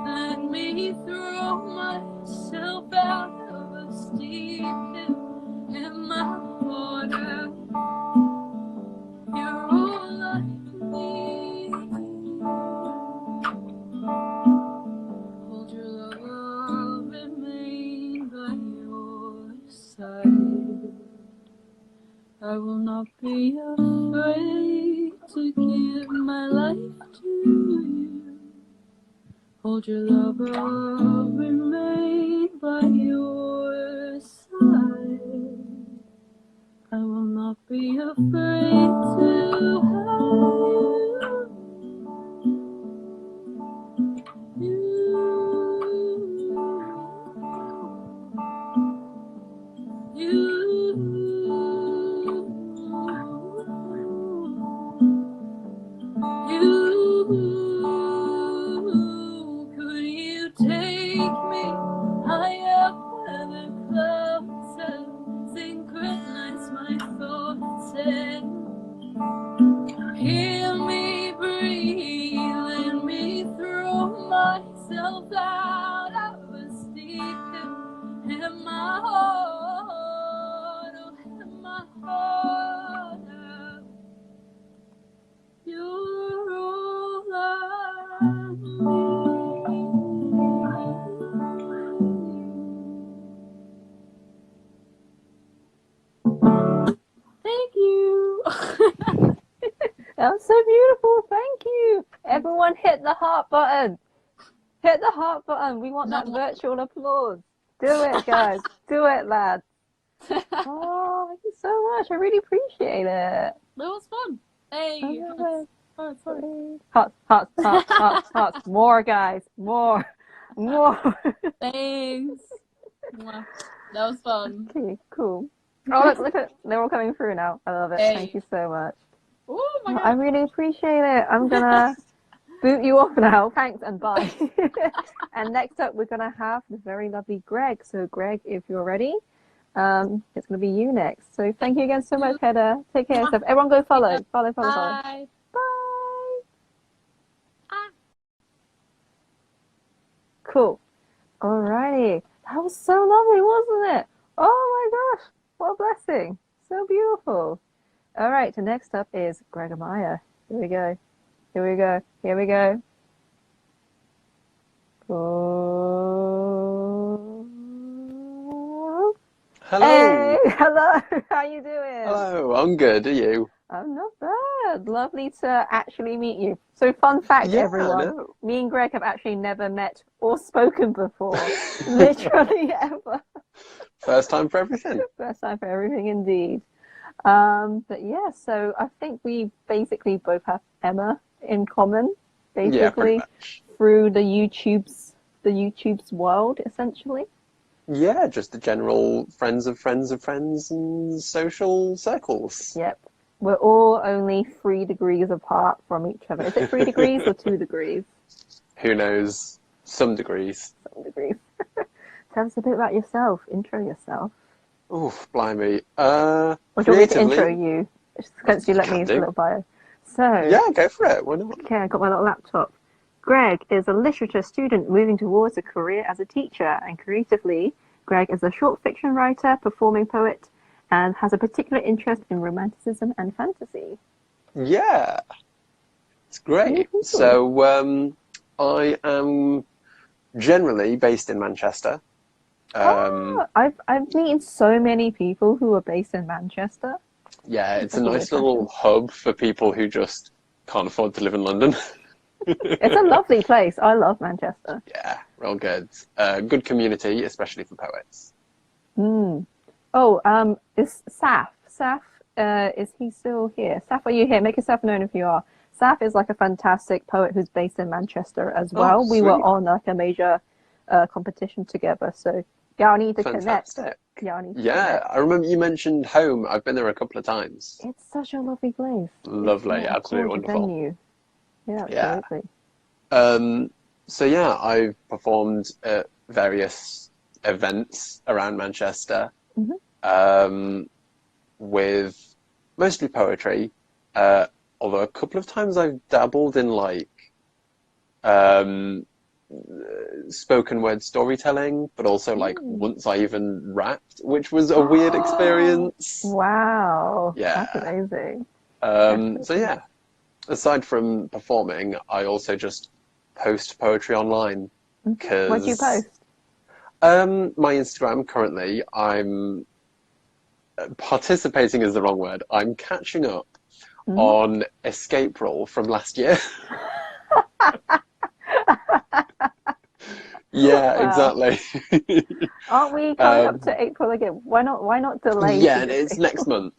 Let me throw myself out of a steep hill in my water. You're all I need. Hold your love, I'll remain by your side. I will not be afraid to give my life to you. Hold your love, I'll remain by your side. I will not be afraid to have Could you take me high up where the clouds and synchronize my thoughts and hear me breathe? Let me throw myself out of a steep hill in my heart, oh, in my heart. You're all I need. Thank you. That was so beautiful. Thank you. Everyone hit the heart button. Hit the heart button. We want that virtual applause. Do it, guys. Do it, lads. Oh, thank you so much. I really appreciate it. That was fun. Hey, hearts. Hearts. More, guys. More. Thanks. Mwah. That was fun. Okay, cool. Oh, look at they're all coming through now. I love it. Hey. Thank you so much. Oh my God. I really appreciate it. I'm gonna boot you off now. Thanks and bye. And next up, we're gonna have the very lovely Greg. So, Greg, if you're ready, it's gonna be you next. So, thank you again so much, Heather. Take care of yourself. Everyone, go follow. Follow. Bye. Bye. Cool. Alrighty. That was so lovely, wasn't it? Oh my gosh. What a blessing. So beautiful. Alright, so next up is Greg Amaya. Here we go. Oh. Hello. Hey, hello. How you doing? Hello, I'm good. Are you? I'm not bad. Lovely to actually meet you. So fun fact, Yeah, everyone. no. Me and Greg have actually never met or spoken before. Literally ever. First time for everything. First time for everything indeed. But yeah, so I think we basically both have Emma in common, Yeah, pretty basically, much. through the YouTube's world, essentially. Yeah, just the general friends of friends of friends and social circles. Yep. We're all only 3 degrees apart from each other. Is it 3 degrees or 2 degrees? Who knows? Some degrees. Some degrees. Tell us a bit about yourself. Intro yourself. Oof, blimey. Or do you want me to Creatively. intro you? Since you let me use a do. little bio. So, Yeah, go for it. Why not? okay, I got my little laptop. Greg is a literature student moving towards a career as a teacher, and creatively, Greg is a short fiction writer, performing poet, and has a particular interest in romanticism and fantasy. Yeah. It's great. Cool. So, I am generally based in Manchester. I've met so many people who are based in Manchester. Yeah, it's a That's a nice weird little hub for people who just can't afford to live in London. It's a lovely place. I love Manchester. Yeah, real good. Good community, especially for poets. Mm. Oh, is Saf? Saf, is he still here? Saf, are you here? Make yourself known if you are. Saf is like a fantastic poet who's based in Manchester as well. We were sweet. on like a major competition together, so y'all need to connect. Fantastic. Y'all need to Yeah, connect. I remember you mentioned home. I've been there a couple of times. It's such a lovely place. Lovely, It's a absolutely gorgeous wonderful. venue. Yeah, Yeah. absolutely. So yeah, I've performed at various events around Manchester, with mostly poetry. Although a couple of times I've dabbled in like spoken word storytelling, but also like once I even rapped, which was a weird experience. Wow. Yeah. That's amazing. So yeah, aside from performing, I also just post poetry online. What do you post? My Instagram currently, I'm participating is the wrong word. I'm catching up on Escape Roll from last year. Yeah, exactly. Aren't we coming up to April again? Why not delay? Yeah, to and this it's April? next month.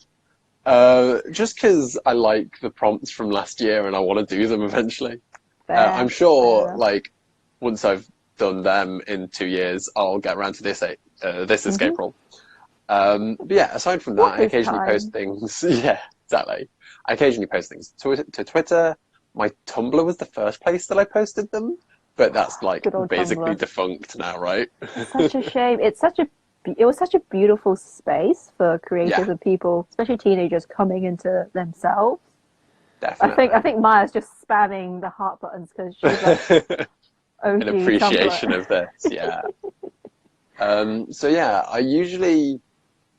Just because I like the prompts from last year and I want to do them eventually. I'm sure, like, once I've done them in 2 years, I'll get around to this Escape Roll. But yeah, aside from that, I occasionally post things. Yeah, exactly. I occasionally post things to Twitter. My Tumblr was the first place that I posted them, but that's like Good old basically Tumblr. defunct now, right? Such a shame. It was such a beautiful space for creators Yeah. and people, especially teenagers, coming into themselves. Definitely. I think Maya's just spamming the heart buttons because she's like OG An appreciation Tumblr. of this, yeah. So yeah, I usually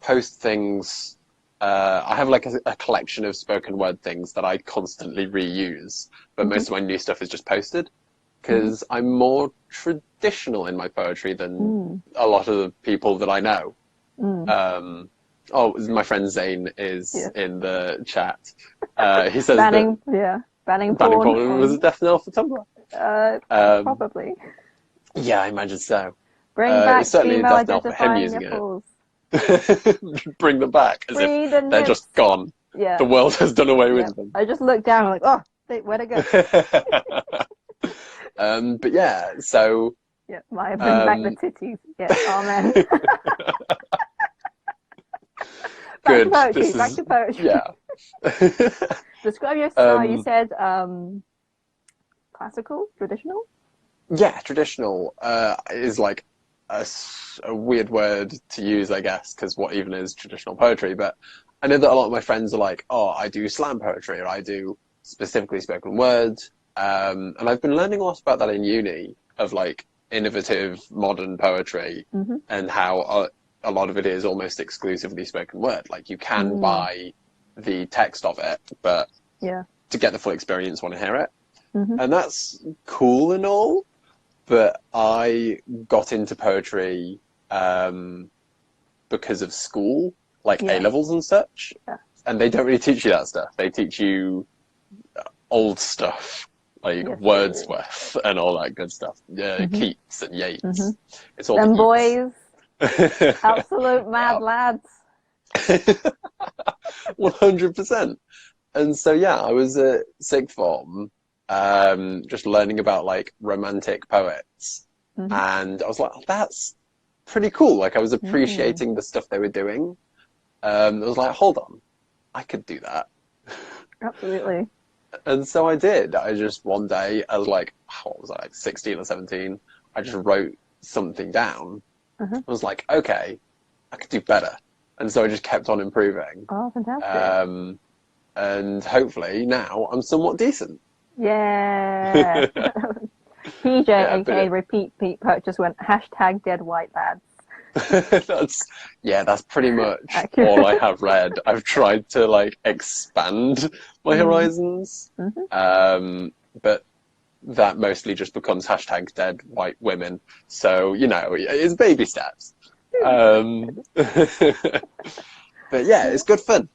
post things. I have like a collection of spoken word things that I constantly reuse, but most of my new stuff is just posted because I'm more traditional in my poetry than a lot of the people that I know. My friend Zane is in the chat. He says banning banning porn porn was a death knell for Tumblr. probably. Yeah, I imagine so. Bring back it's certainly a female death knell for him identifying using nipples. it. Bring them back as Free if the they're nips. just gone. Yeah. The world has done away with them. I just looked down and like, oh, where'd it go? But yeah, so Yeah, Maya, bring back the titties. Yeah, amen. good. Back to poetry. Yeah. Describe your style. You said classical, traditional? Yeah, traditional is like a weird word to use, I guess, because what even is traditional poetry? But I know that a lot of my friends are like, oh, I do slam poetry, or I do specifically spoken word. And I've been learning a lot about that in uni, of like innovative modern poetry and how a lot of it is almost exclusively spoken word. Like you can buy the text of it, but to get the full experience, want to hear it. And that's cool and all, but I got into poetry because of school, like A-levels and such. And they don't really teach you that stuff. They teach you old stuff, like Wordsworth and all that good stuff. Keats and Yeats. It's all them the boys. Absolute mad lads. 100%. And so, yeah, I was at sixth form, just learning about like romantic poets. And I was like, oh, that's pretty cool. Like I was appreciating the stuff they were doing. I was like, hold on, I could do that. Absolutely. And so I did. I just one day, I was like, what was I, like 16 or 17? I just wrote something down. I was like, okay, I could do better. And so I just kept on improving. Oh, fantastic. And hopefully now I'm somewhat decent. Yeah. PJ, aka Repeat Pete Poet, just went hashtag dead white lads. that's pretty much all I have read. I've tried to like expand my horizons, but that mostly just becomes hashtag dead white women. So, you know, it's baby steps. But yeah, it's good fun,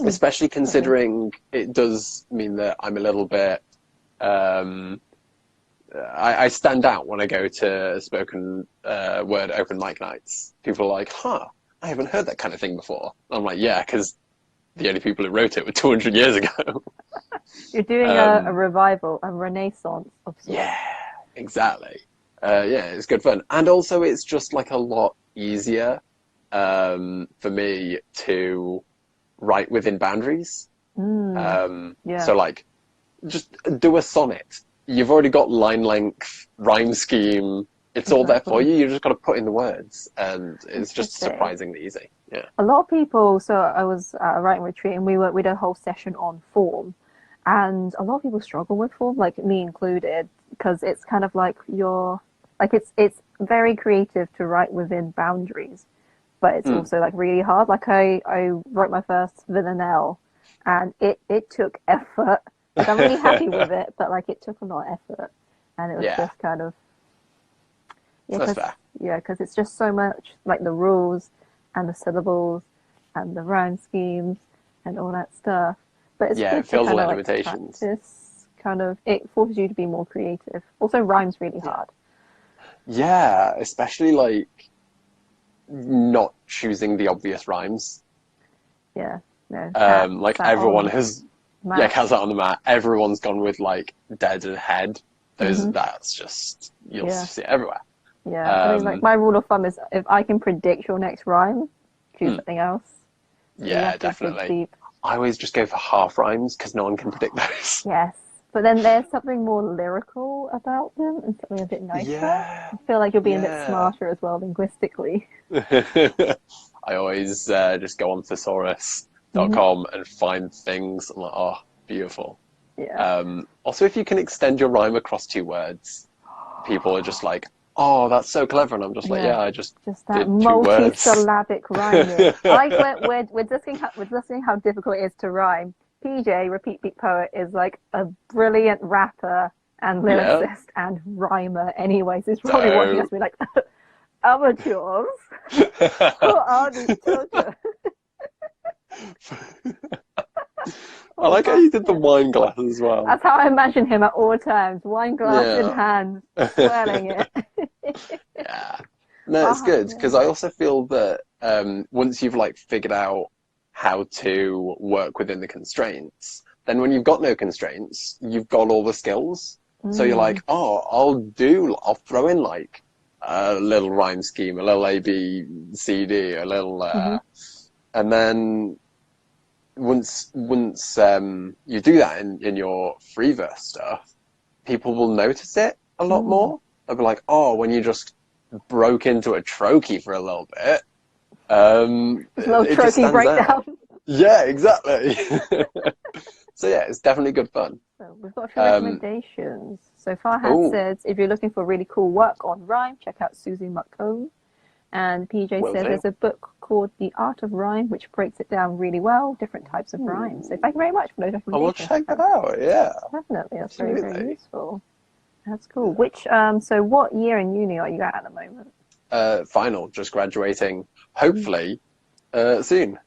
especially considering it does mean that I'm a little bit, I stand out when I go to spoken word open mic nights. People are like, huh, I haven't heard that kind of thing before. I'm like, yeah, because the only people who wrote it were 200 years ago. You're doing a revival, a renaissance of sorts. Yeah, exactly. Yeah, it's good fun. And also it's just like a lot easier for me to write within boundaries. Yeah. So like, just do a sonnet. You've already got line length, rhyme scheme. It's all there for you. You just got to put in the words, and it's just surprisingly easy. Yeah. A lot of people. So I was at a writing retreat, and we did a whole session on form, and a lot of people struggle with form, like me included, because it's kind of like it's very creative to write within boundaries, but it's also like really hard. Like I wrote my first villanelle, and it took effort. Like I'm really happy with it, but like it took a lot of effort, and it was just kind of because it's just so much like the rules and the syllables and the rhyme schemes and all that stuff. But it's good it feels to like kind of limitations. practice. Kind of it forces you to be more creative. Also, rhyme's really hard. Yeah, especially like not choosing the obvious rhymes. Yeah, no. Like everyone has. Mat. Yeah, cat's out on the mat. Everyone's gone with like dead and head. That's just you'll see it everywhere. Yeah, I mean, like my rule of thumb is if I can predict your next rhyme, choose something else. Yeah, definitely. I always just go for half rhymes because no one can predict those. Yes, but then there's something more lyrical about them and something a bit nicer. Yeah, I feel like you're being a bit smarter as well linguistically. I always just go on thesaurus.com and find things. I'm like, oh, beautiful. Yeah. Also, if you can extend your rhyme across 2 words, people are just like, oh, that's so clever. And I'm just like, I just that did 2 multi-syllabic rhyming. I like we're discussing how difficult it is to rhyme. PJ, Repeat Beat Poet, is like a brilliant rapper and lyricist and rhymer anyway. So he's probably watching us be like, amateurs? Who are these children? I like how you did the wine glass as well. That's how I imagine him at all times. Wine glass in hand, swirling it. Yeah. No, it's good because I also feel that once you've like figured out how to work within the constraints, then when you've got no constraints, you've got all the skills. So you're like, oh, I'll throw in like a little rhyme scheme, a little A, B, C, D, a little, and then once you do that in your free verse stuff, people will notice it a lot more. They'll be like, oh, when you just broke into a trochee for a little bit, a little trochee breakdown. Yeah, exactly. So yeah, it's definitely good fun. So we've got a few recommendations. So Farhad says, if you're looking for really cool work on rhyme, check out Susie McComb. And PJ says there's a book called The Art of Rhyme, which breaks it down really well, different types of rhymes. So thank you very much for those recommendations. I will check that out, yeah. Definitely, that's very, very useful. That's cool. So what year in uni are you at the moment? Final, just graduating, hopefully, soon.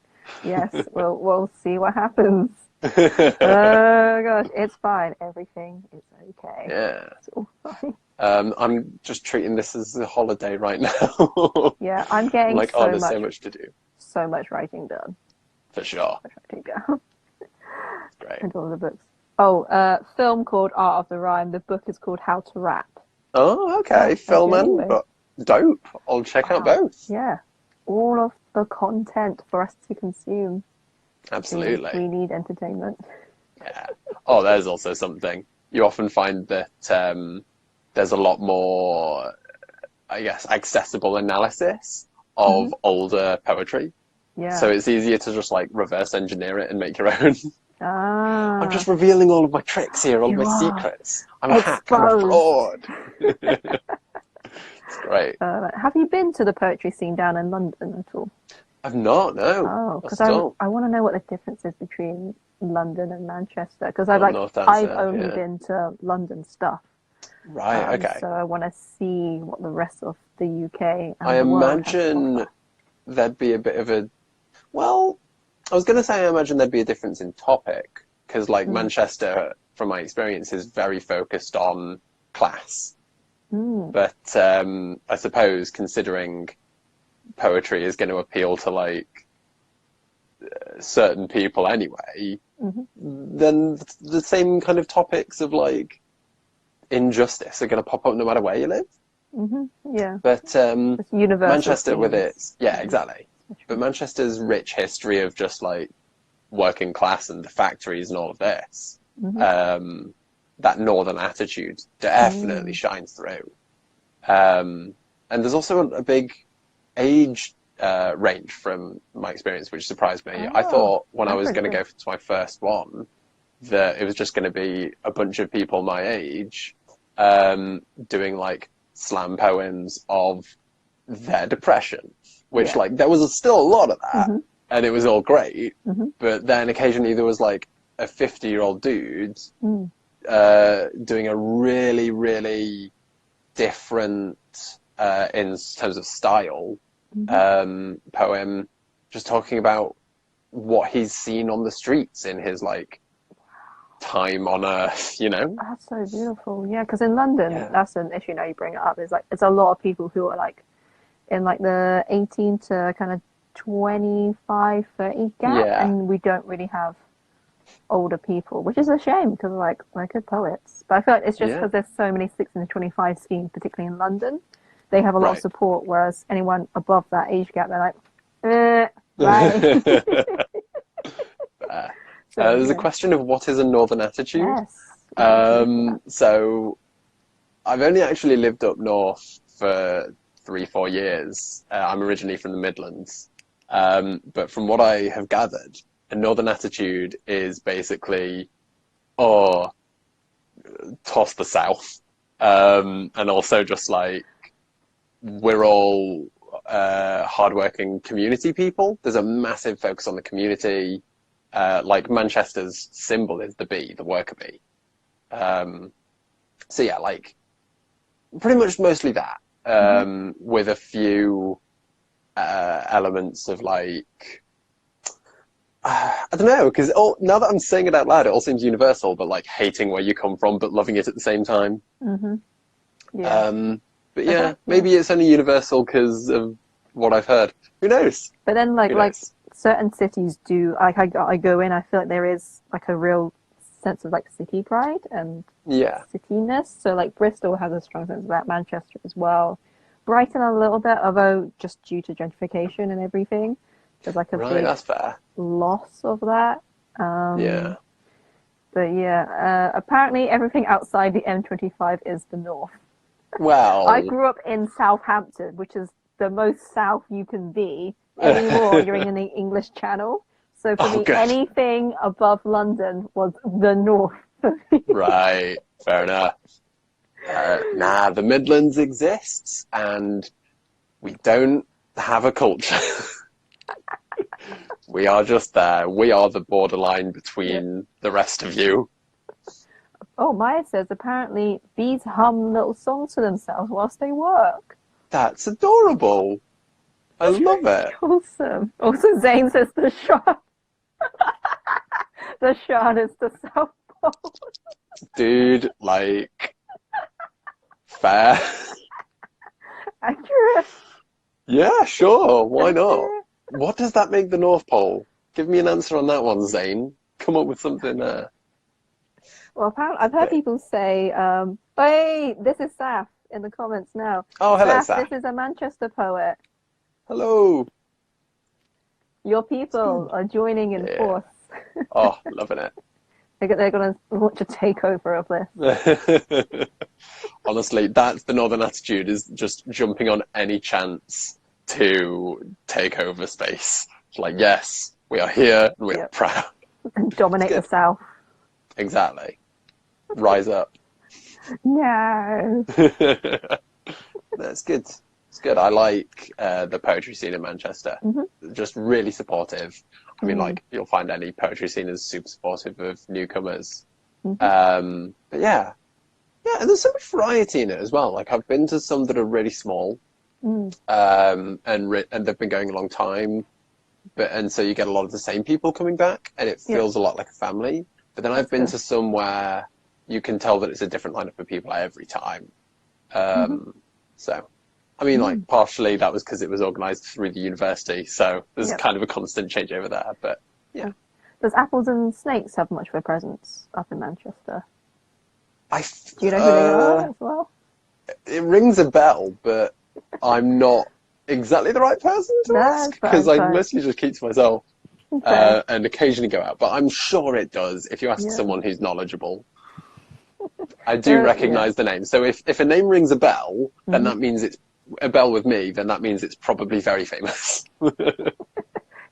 Yes, we'll see what happens. Oh gosh, it's fine. Everything is okay. Yeah. It's all fine. I'm just treating this as a holiday right now. Yeah, I'm getting like, there's so much to do. So much writing done. For sure. Writing down. Great. And all the books. Oh, film called Art of the Rhyme. The book is called How to Rap. Oh, okay. Film and dope. I'll check out both. Yeah. All of the content for us to consume. Absolutely. We need entertainment. Yeah. Oh, there's also something. You often find that there's a lot more, I guess, accessible analysis of older poetry. Yeah. So it's easier to just like reverse engineer it and make your own. I'm just revealing all of my tricks here, all of my secrets. I'm a hack, I'm a fraud. It's great. Have you been to the poetry scene down in London at all? I've not, no. Oh, because Not at all. I want to know what the difference is between London and Manchester. Because I've Up north, down I've south, only yeah. been to London stuff. Right, okay. So I want to see what the rest of the UK and I the world has to imagine offer. there'd be a bit of a, well, I was going to say I imagine there'd be a difference in topic, because like Manchester, from my experience, is very focused on class. But I suppose considering poetry is going to appeal to like certain people anyway, then the same kind of topics of like injustice are going to pop up no matter where you live. Yeah. But It's universal Manchester with themes. its, yeah, exactly. But Manchester's rich history of just like working class and the factories and all of this, that northern attitude definitely shines through. And there's also a big age range from my experience, which surprised me. I thought when I was going to go to my first one that it was just going to be a bunch of people my age doing like slam poems of their depression, which like there was still a lot of that, and it was all great. But then occasionally there was like a 50-year-old dude doing a really, really different in terms of style poem, just talking about what he's seen on the streets in his like time on Earth, you know. That's so beautiful. Yeah, because in London, that's an issue now you bring it up. Is like it's a lot of people who are like in like the 18 to kind of 25, 30 gap, and we don't really have older people, which is a shame because like we're good poets. But I feel like it's just because there's so many 16 to 25 schemes, particularly in London. They have a lot of support, whereas anyone above that age gap, they're like, right. There's a question of what is a northern attitude. So I've only actually lived up north for 3-4 years. I'm originally from the Midlands. But from what I have gathered, a northern attitude is basically, toss the south. And also just like, we're all hardworking community people. There's a massive focus on the community. Like Manchester's symbol is the bee, the worker bee. So yeah, like pretty much mostly that, with a few elements of like, I don't know, because now that I'm saying it out loud, it all seems universal, but like hating where you come from, but loving it at the same time. But yeah, maybe it's only universal because of what I've heard. Who knows? But then like certain cities do, like I go in, I feel like there is like a real sense of like city pride and cityness. So like Bristol has a strong sense of that, Manchester as well. Brighton a little bit, although just due to gentrification and everything, there's like a big that's fair. loss of that. But yeah, apparently everything outside the M25 is the north. Well, I grew up in Southampton, which is the most south you can be anymore. You're in the English Channel. So for me, anything above London was the north. Right, fair enough. The Midlands exists, and we don't have a culture. We are just there. We are the borderline between the rest of you. Oh, Maya says apparently bees hum little songs to themselves whilst they work. That's adorable. I love it. Awesome. Also, Zane says the shard. The shard is the South Pole. Dude, like, fair. Accurate. Yeah, sure. Why not? What does that make the North Pole? Give me an answer on that one, Zane. Come up with something there. Well, apparently, I've heard people say, hey, this is Saf in the comments now. Oh, hello, Saf. This is a Manchester poet. Hello. Your people are joining in force. Oh, loving it. They're going to launch a takeover of this. Honestly, that's the Northern attitude, is just jumping on any chance to take over space. It's like, yes, we are here and we are proud. And dominate the South. Exactly. Rise up. No. That's good. It's good. I like the poetry scene in Manchester. Just really supportive. I mean, like, you'll find any poetry scene is super supportive of newcomers. But yeah, and there's so much variety in it as well. Like, I've been to some that are really small, and they've been going a long time, and so you get a lot of the same people coming back, and it feels a lot like a family. But then I've been to some where you can tell that it's a different lineup of people every time. So, I mean, like, partially that was because it was organised through the university, so there's kind of a constant changeover there. But yeah. Does Apples and Snakes have much of a presence up in Manchester? Do you know who they are as well? It rings a bell, but I'm not exactly the right person to ask because I mostly just keep to myself and occasionally go out. But I'm sure it does if you ask someone who's knowledgeable. I do recognise the name. So if a name rings a bell, then that means it's a bell with me, then that means it's probably very famous.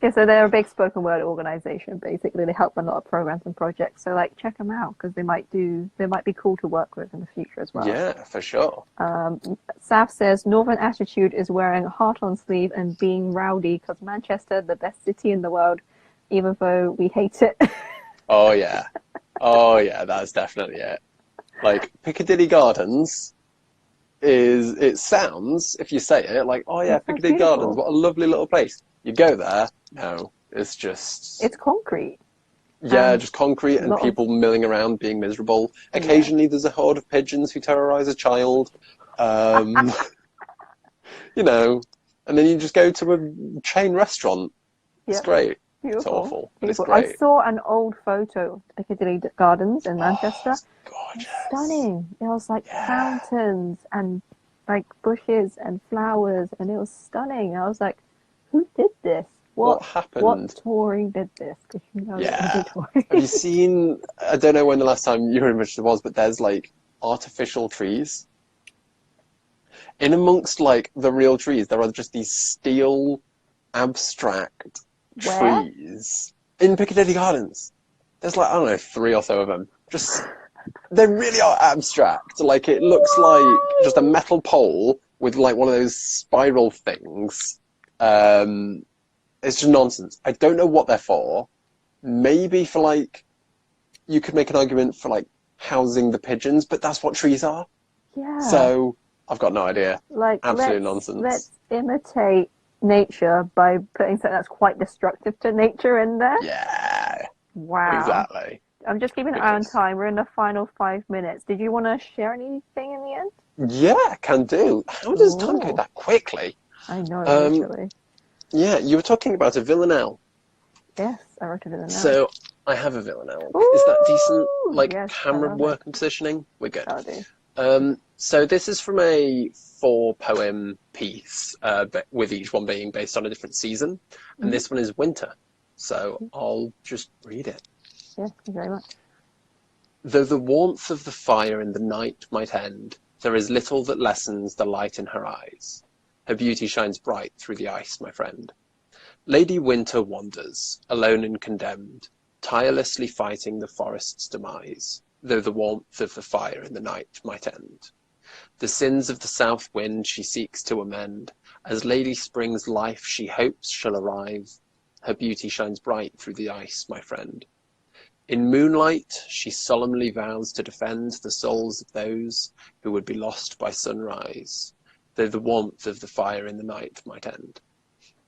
Yeah, so they're a big spoken word organisation. Basically, they help a lot of programs and projects. So, like, check them out because they might be cool to work with in the future as well. Yeah, for sure. Sav says Northern Attitude is wearing a heart on sleeve and being rowdy because Manchester, the best city in the world, even though we hate it. Oh yeah, that's definitely it. Like Piccadilly Gardens it sounds, if you say it, like, oh yeah, Piccadilly Gardens, what a lovely little place. You go there, no, it's concrete. Yeah, just concrete and people milling around being miserable. Occasionally there's a horde of pigeons who terrorise a child. You know, and then you just go to a chain restaurant. It's great. Beautiful. It's awful, but it's great. I saw an old photo of Piccadilly Gardens in Manchester. It's gorgeous. Stunning. It was like fountains and like bushes and flowers, and it was stunning. I was like, who did this? What happened? What touring did this? Because you know Have you seen, I don't know when the last time you were in Manchester was, but there's like artificial trees. In amongst like the real trees, there are just these steel abstract trees in Piccadilly Gardens. There's like, I don't know, 3 or so of them. Just, they really are abstract. Like, it looks like just a metal pole with like one of those spiral things. It's just nonsense. I don't know what they're for. Maybe for like, you could make an argument for like housing the pigeons, but that's what trees are. Yeah. So I've got no idea. Like, absolute nonsense. Let's imitate nature by putting something that's quite destructive to nature in there. Yeah. Wow. Exactly. I'm just keeping an eye on time. We're in the final 5 minutes. Did you want to share anything in the end? Yeah, can do. How does time go that quickly? I know, literally. Yeah, you were talking about a villanelle. Yes, I wrote a villanelle. So, I have a villanelle. Is that decent? Like, camera work and positioning? We're good. That'll do. So this is from a 4-poem piece, with each one being based on a different season. And this one is winter. So I'll just read it. Yeah, thank you very much. Though the warmth of the fire in the night might end, there is little that lessens the light in her eyes. Her beauty shines bright through the ice, my friend. Lady Winter wanders, alone and condemned, tirelessly fighting the forest's demise, though the warmth of the fire in the night might end. The sins of the south wind she seeks to amend, as Lady Spring's life she hopes shall arrive. Her beauty shines bright through the ice, my friend. In moonlight she solemnly vows to defend the souls of those who would be lost by sunrise, though the warmth of the fire in the night might end.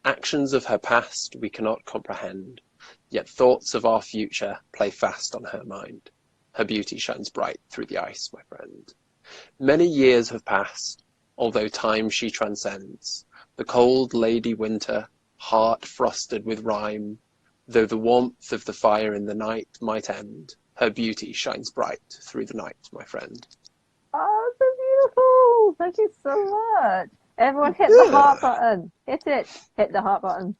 Actions of her past we cannot comprehend, yet thoughts of our future play fast on her mind. Her beauty shines bright through the ice, my friend. Many years have passed, although time she transcends, the cold Lady Winter, heart frosted with rime, though the warmth of the fire in the night might end, her beauty shines bright through the night, my friend. Oh, so beautiful! Thank you so much. Everyone hit the heart button. Hit it. Hit the heart button.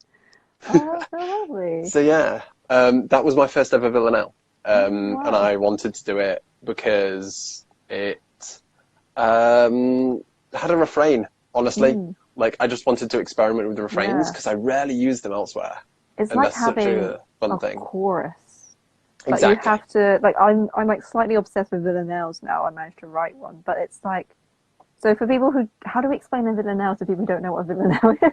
Oh, so lovely. So yeah, that was my first ever villanelle. And I wanted to do it because it had a refrain, honestly. Like, I just wanted to experiment with the refrains because I rarely use them elsewhere. It's and like that's such having a fun a thing. chorus. Like, Exactly. you have to, like, I'm like slightly obsessed with villanelles now. I managed to write one, but it's like, So for people who, how do we explain a villanelle to people who don't know what a villanelle is?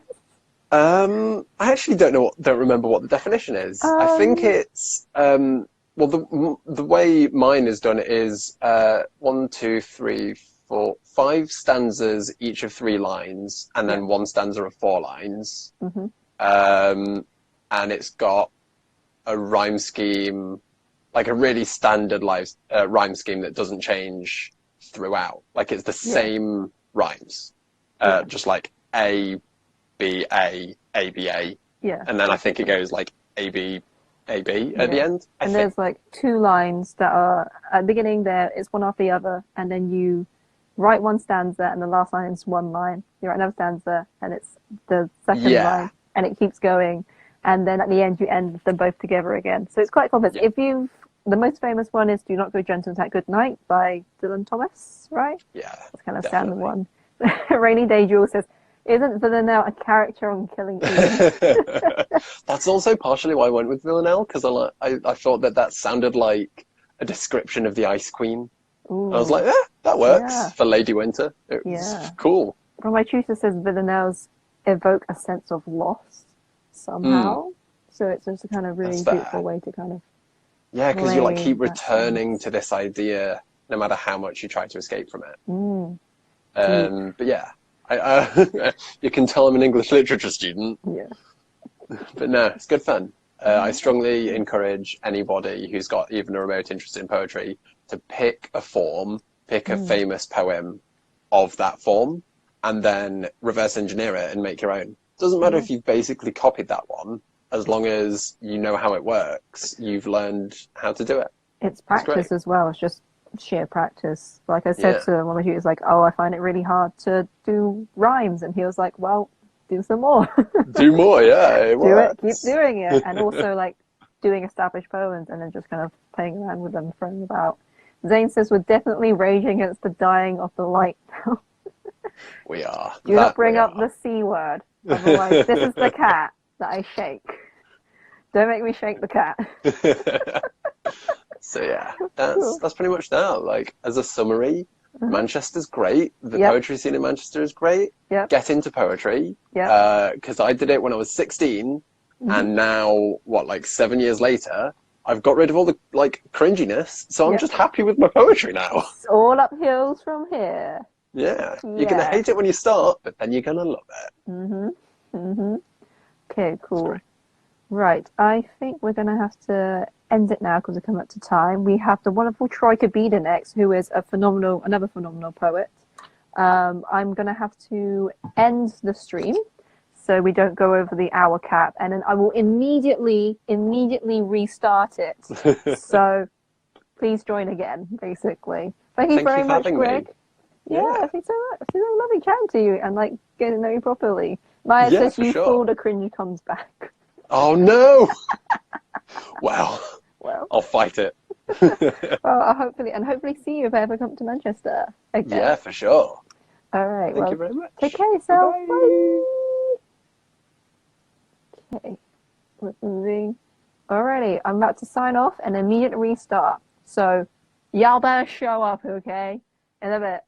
I actually don't remember what the definition is. I think it's well, the way mine is done is 1, 2, 3, 4, 5 stanzas, each of 3 lines, and then 1 stanza of 4 lines. Mm-hmm. And it's got a rhyme scheme, like a really standard rhyme scheme that doesn't change throughout. Like it's the same rhymes, just like A, B, A, A, B, A. Yeah. And then I think it goes like A, B, A, B at the end. And there's like 2 lines that are at the beginning there, it's one after the other, and then you write 1 stanza and the last line is 1 line. You write another stanza and it's the second line, and it keeps going. And then at the end you end them both together again. So it's quite complex. Yeah. The most famous one is Do Not Go Gentlemen at Good Night by Dylan Thomas, right? Yeah. That's kind of standard one. Rainy Day Jewel says, isn't Villanelle a character on Killing Eve? That's also partially why I went with Villanelle, because I thought that sounded like a description of the Ice Queen. I was like, that works for Lady Winter. It was cool. Well, my tutor says villanelles evoke a sense of loss somehow. So it's just a kind of really beautiful way to kind of... Yeah, because you like keep returning to this idea no matter how much you try to escape from it. But yeah, you can tell I'm an English literature student. Yeah. But no, it's good fun. I strongly encourage anybody who's got even a remote interest in poetry to pick a form, pick a famous poem of that form, and then reverse engineer it and make your own. Doesn't matter if you've basically copied that one, as long as you know how it works, you've learned how to do it. It's practice as well. It's just sheer practice. Like I said to one of my tutors, like, I find it really hard to do rhymes. And he was like, well, do some more. Do more, it works. Keep doing it. And also like doing established poems and then just kind of playing around with them, throwing them about. Zane says, we're definitely raging against the dying of the light now. We are. Do not bring up the C word. Otherwise, this is the cat that I shake. Don't make me shake the cat. So yeah, that's pretty much now. Like as a summary, Manchester's great. The poetry scene in Manchester is great. Get into poetry. Because I did it when I was 16, and now like 7 years later, I've got rid of all the like cringiness. So I'm just happy with my poetry now. It's all uphills from here. Yeah, you're gonna hate it when you start, but then you're gonna love it. Okay, cool. Right, I think we're gonna have to end it now because we're coming up to time. We have the wonderful Troy Kabida next, who is another phenomenal poet. I'm gonna have to end the stream so we don't go over the hour cap, and then I will immediately restart it. So please join again, basically. Thank you very much, Greg. Yeah, thanks so much. It's been lovely chatting to you and like getting to know you properly. Maya says you fool, the cringy comes back. Oh no! Well, I'll fight it. Well, hopefully see you if I ever come to Manchester. Okay. Yeah, for sure. All right. Thank you very much. Take care of yourself. Bye. Okay. Let's see. Alrighty, I'm about to sign off and immediate restart. So, y'all better show up, okay? In a bit.